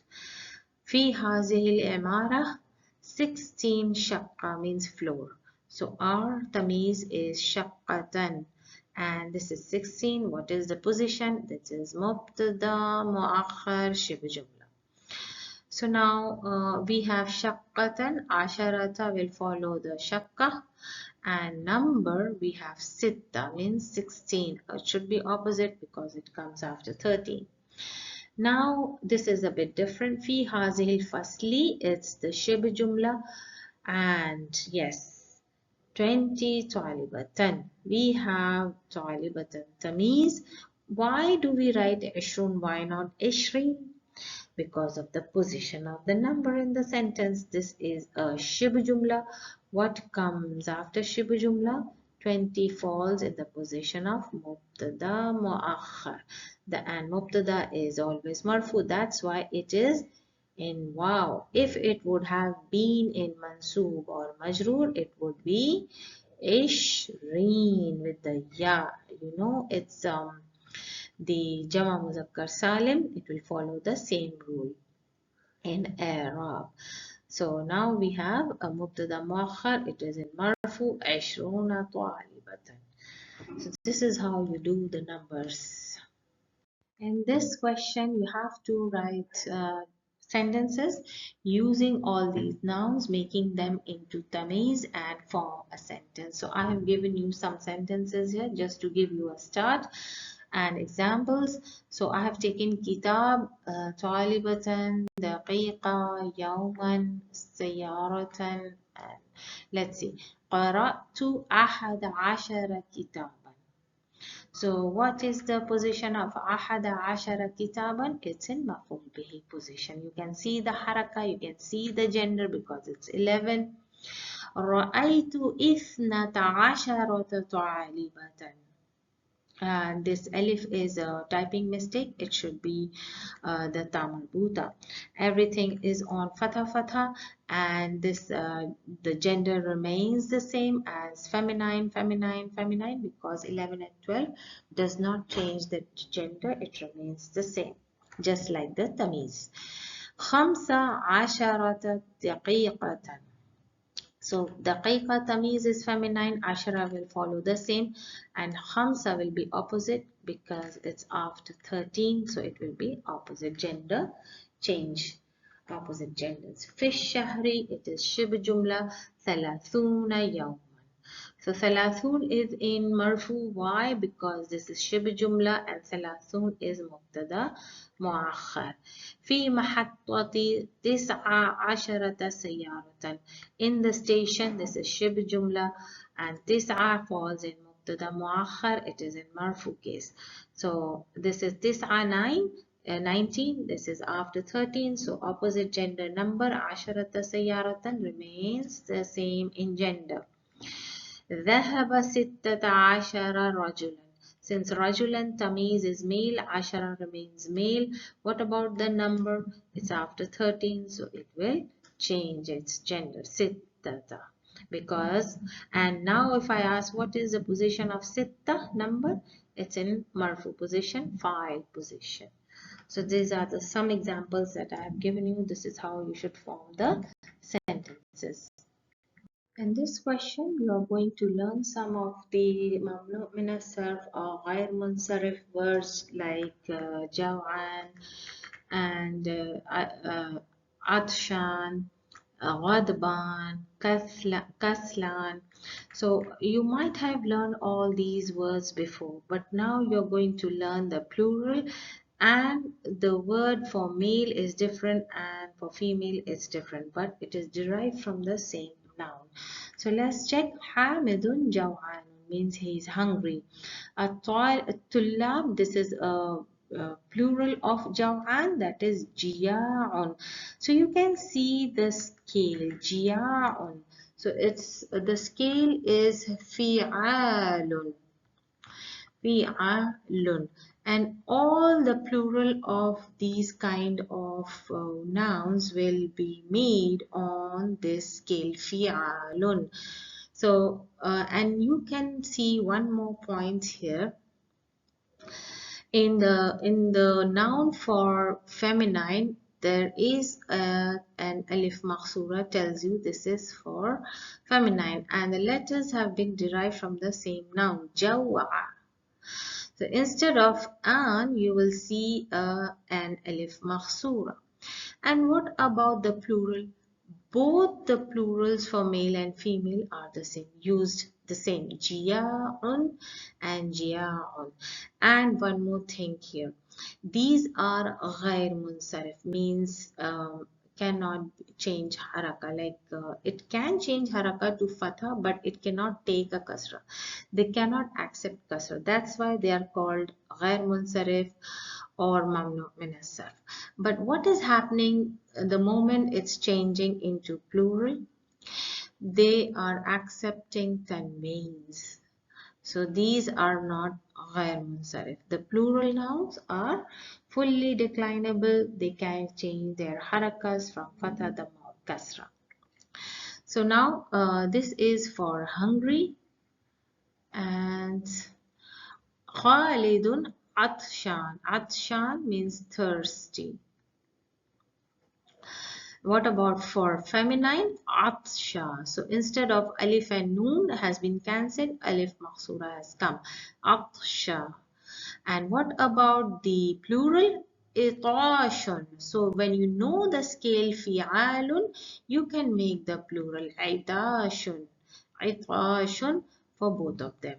Fi hazihil imara 16 shaqqa means floor. So our tamiz is shaqqatan and this is 16. What is the position? This is مبتدا مؤخر شبه جملة. So now we have شقة. عشرة will follow the شقة, and number we have ستة means 16. It should be opposite because it comes after 13. Now this is a bit different. في هذه الفصل, it's the شبه جملة, and yes, 20 طالبة. We have طالبة تمييز. Why do we write 20? Why not 20? Because of the position of the number in the sentence. This is a shibh jumla. What comes after shibh jumla? 20 falls in the position of mubtada muakhar. And mubtada is always marfu. That's why it is in wow. If it would have been in mansoob or majroor, it would be ishreen with the ya. You know, it's the Jama Muzakkar Salim, it will follow the same rule in Arab. So now we have a Mubtada Muakhar, it is in Marfu, Ashruna Talibatan. So this is how you do the numbers. In this question, you have to write sentences using all these nouns, making them into tamiz and form a sentence. So I have given you some sentences here just to give you a start and examples. So I have taken kitab, talibatan, daqiqa, yawman, sayyaratan, and let's see. قرأت أحد عشر كتابا. So what is the position of أحد عشر كتابا? It's in مفعول به position. You can see the haraka, you can see the gender because it's 11. رأيت إثنة عشرة طالبة. This alif is a typing mistake. It should be the ta marbuta. Everything is on fatha, and this the gender remains the same as feminine because 11 and 12 does not change the gender. It remains the same, just like the tamiz. خمسة عشرة دقيقة. So daqiqa tamiz is feminine, ashara will follow the same, and khamsa will be opposite because it's after 13, so it will be opposite gender change, opposite genders. Fi shahri, it is shib jumla, thalathuna yawman. So thalathun is in marfu. Why? Because this is shib jumla and thalathun is mubtada muakhar. في محطة 19 سيارة. In the station, this is shib jumla, and tis'a falls in mubtada muakhar. It is in marfu case. So this is tis'a 19. This is after 13. So opposite gender number 10 سيارة remains the same in gender. ذهب 16 رجلا. Since rajulan tamiz is male, ashara remains male. What about the number? It's after 13, so it will change its gender. Sittata. Because, and now if I ask what is the position of sitta number, it's in marfu position, file position. So these are the some examples that I have given you. This is how you should form the sentences. In this question, you are going to learn some of the mamnu min as-sarf or غير munsarif words like jaw'an and atshan, ghadban, kaslan. So you might have learned all these words before, but now you're going to learn the plural, and the word for male is different and for female it's different, but it is derived from the same noun. So let's check. Hamidun Jawan means he is hungry. Tullab, this is a plural of Jawan, that is Jiya'un. So you can see the scale Jiya'un. So it's the scale is Fi'alun. Fi'alun. And all the plural of these kind of nouns will be made on this scale fi'alun. So and you can see one more point here. In the noun for feminine, there is an alif makhsura tells you this is for feminine, and the letters have been derived from the same noun jawwa. So instead of an, you will see an alif makhsura. And what about the plural? Both the plurals for male and female are the same, used the same, jiya'un and jiya'un. And one more thing here, these are ghair munsarif, means cannot change haraka, like it can change haraka to fatha, but it cannot take a kasra. They cannot accept kasra. That's why they are called ghair munsarif or mamnu min as-sarf. But what is happening the moment it's changing into plural? They are accepting tanweens. So these are not ghair munsarif. The plural nouns are fully declinable. They can change their harakas from fatha, dhamma, or kasra. So now this is for hungry, and Khalidun atshan. Atshan means thirsty. What about for feminine? Atsha. So instead of alif and noon has been cancelled, alif maksura has come. Atsha. And what about the plural? Itashun. So when you know the scale fi'alun, you can make the plural itashun. Itashun for both of them.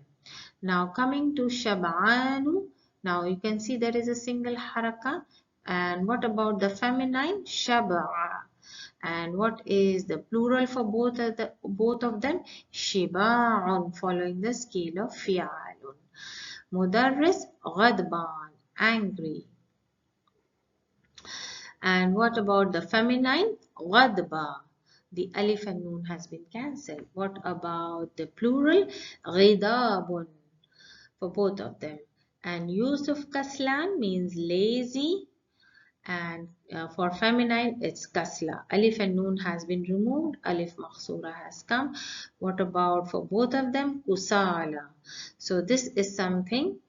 Now coming to Shab'anu, now you can see there is a single haraka. And what about the feminine? Shab'a. And what is the plural for both of them? Shiba'un, following the scale of fi'alun. Mudarris, ghadban, angry. And what about the feminine? Ghadba. The alif and noon has been cancelled. What about the plural? Ghidabun, for both of them. And Yusuf Kaslan means lazy, and for feminine it's kasla. Alif and noon has been removed, alif makhsura has come. What about for both of them? Kusala. So this is something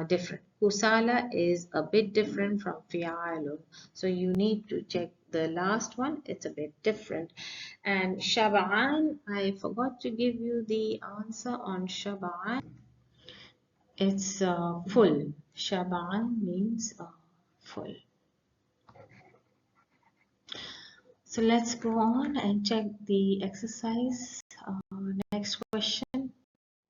different. Kusala is a bit different from fi'alun, so you need to check the last one, it's a bit different. And shab'an, I forgot to give you the answer on shab'an. It's full. Shab'an means full. So let's go on and check the exercise. Next question.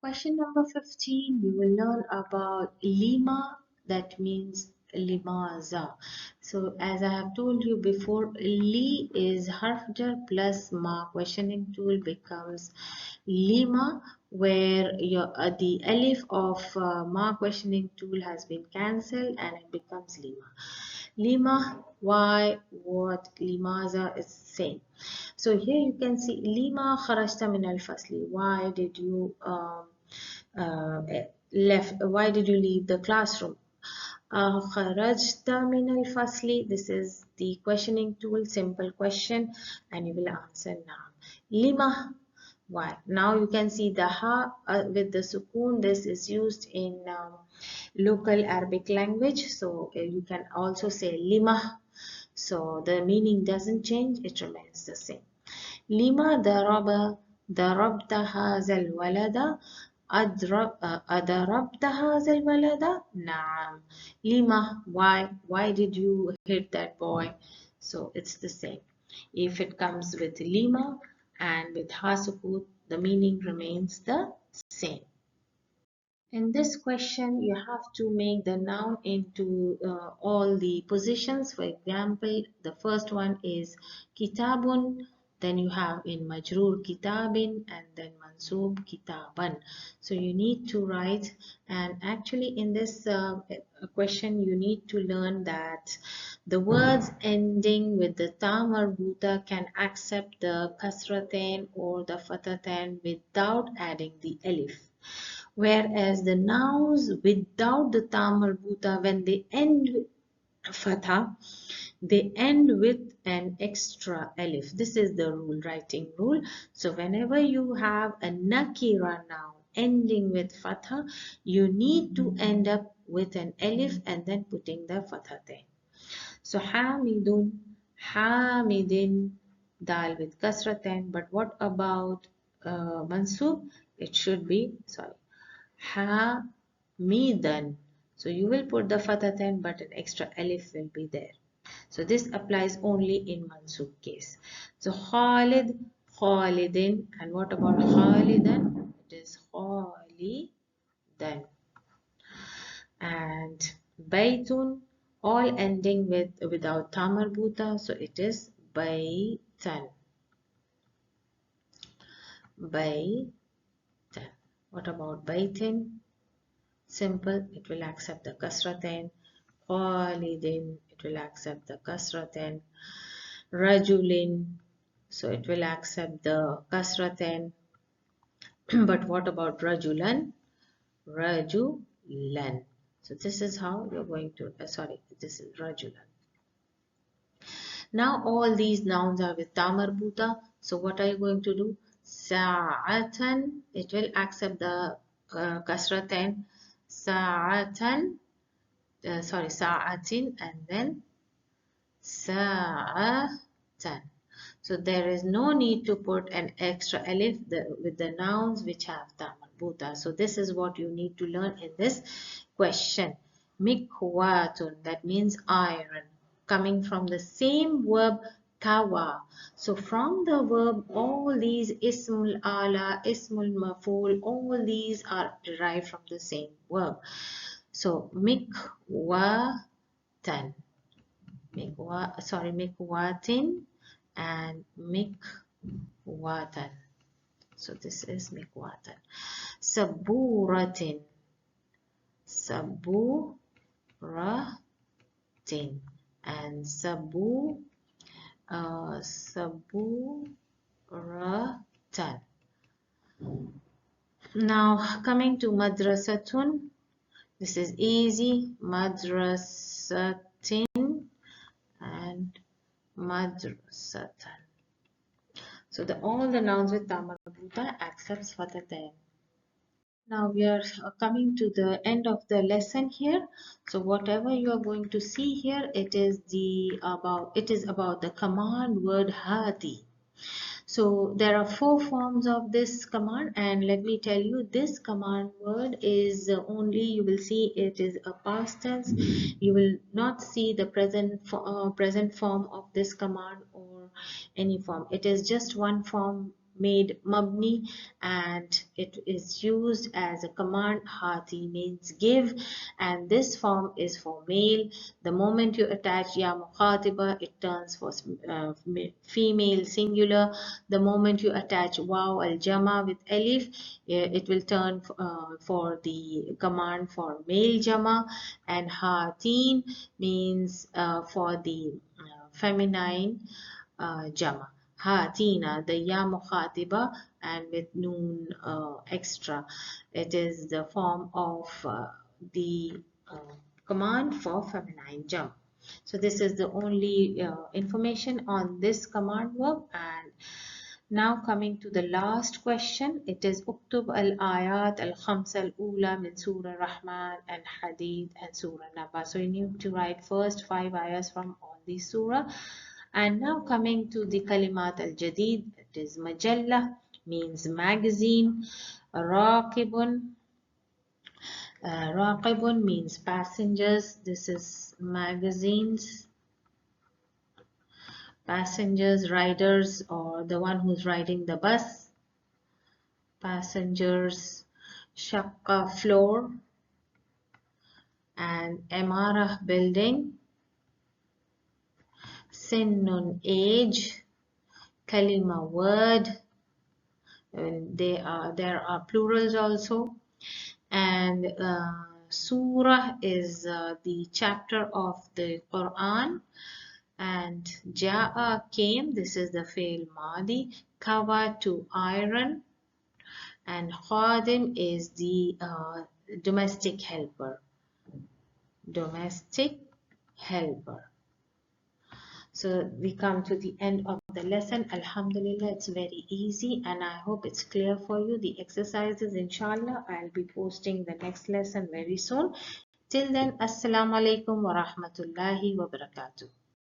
Question number 15, you will learn about lima, that means limaza. So as I have told you before, li is harf jar plus ma, questioning tool becomes lima, where the alif of ma questioning tool has been cancelled and it becomes lima. Lima, why, what, limaza is same. So here you can see lima kharajta min al-fasli. Why did you uh, why did you leave the classroom? Kharajta min al-fasli. This is the questioning tool, simple question, and you will answer now. Lima, why? Now you can see the ha with the sukoon. This is used in local Arabic language. So you can also say lima. So the meaning doesn't change, it remains the same. لما ضربت هذا الولد أضربت هذا الولد نعم. لما, why did you hit that boy? So it's the same. If it comes with lima and with ha sukut, the meaning remains the same. In this question, you have to make the noun into all the positions. For example, the first one is kitabun, then you have in majroor kitabin, and then mansub kitaban. So you need to write, and actually in this question, you need to learn that the words ending with the ta marbuta can accept the kasratain or the fatatain without adding the alif. Whereas the nouns without the ta marbuta, when they end with fatha, they end with an extra alif. This is the rule, writing rule. So whenever you have a nakira noun ending with fatha, you need to end up with an alif and then putting the fatha there. So hamidun, hamidin, dal with kasratain. But what about mansub? It should be, sorry, midan. So you will put the fathatain, but an extra alif will be there. So this applies only in mansub case. So Khalid, Khalidin, and what about Khalidan? It is Khalidan. And Baytun, all ending with without ta marbuta, so it is Baytan. Baytan. What about Baytin? Simple, it will accept the kasratain. Khalidin, it will accept the kasratain. Rajulin, so it will accept the kasratain. But what about Rajulan? Rajulan. So this is how you're going to, this is Rajulan. Now all these nouns are with ta marbuta. So what are you going to do? Sa'atan, it will accept the kasratain. Sa'atan, sa'atin, and then sa'atan. So there is no need to put an extra alif with the nouns which have ta marbuta. So this is what you need to learn in this question. Mikwatun, that means iron, coming from the same verb kawa. So from the verb, all these ismul ala, ismul maful, all these are derived from the same verb. So mikwatan, mikwatin and mikwatan. So this is mikwatan. Saburatin, saburatin, and saburatan. Now coming to madrasatun, this is easy. Madrasatin and madrasatan. So all the nouns with ta marbuta accepts fathatain. Now we are coming to the end of the lesson here. So whatever you are going to see here, it is about the command word hadi. So there are 4 forms of this command, and let me tell you, this command word is only, you will see it is a past tense. You will not see the present form of this command or any form. It is just one form made mabni, and it is used as a command. Hati means give, and this form is for male. The moment you attach ya mukhatiba, it turns for female singular. The moment you attach waw al jama with alif, it will turn for the command for male jama. And hatin means for the feminine jama. Hatina, the ya mukhatiba, and with noon extra. It is the form of the command for feminine jama. So this is the only information on this command verb. And now coming to the last question, it is Uktub al-ayat al-khamsa al-ula min Surah Rahman and Hadid and Surah Naba. So you need to write first 5 ayahs from all these surah. And now coming to the kalimat al-jadid, it is majalla, means magazine. Raqibun, raqibun means passengers. This is magazines. Passengers, riders, or the one who's riding the bus. Passengers. Shaqqa, floor. And Emara, building. Sinnun, age. Kalima, word. And there are plurals also. And surah is the chapter of the Quran. And ja'a, came, this is the fi'l madi. Kawa, to iron. And khadim is the domestic helper. Domestic helper. So we come to the end of the lesson. Alhamdulillah, it's very easy, and I hope it's clear for you. The exercises, inshallah, I'll be posting the next lesson very soon. Till then, assalamu alaikum wa rahmatullahi wa barakatuh.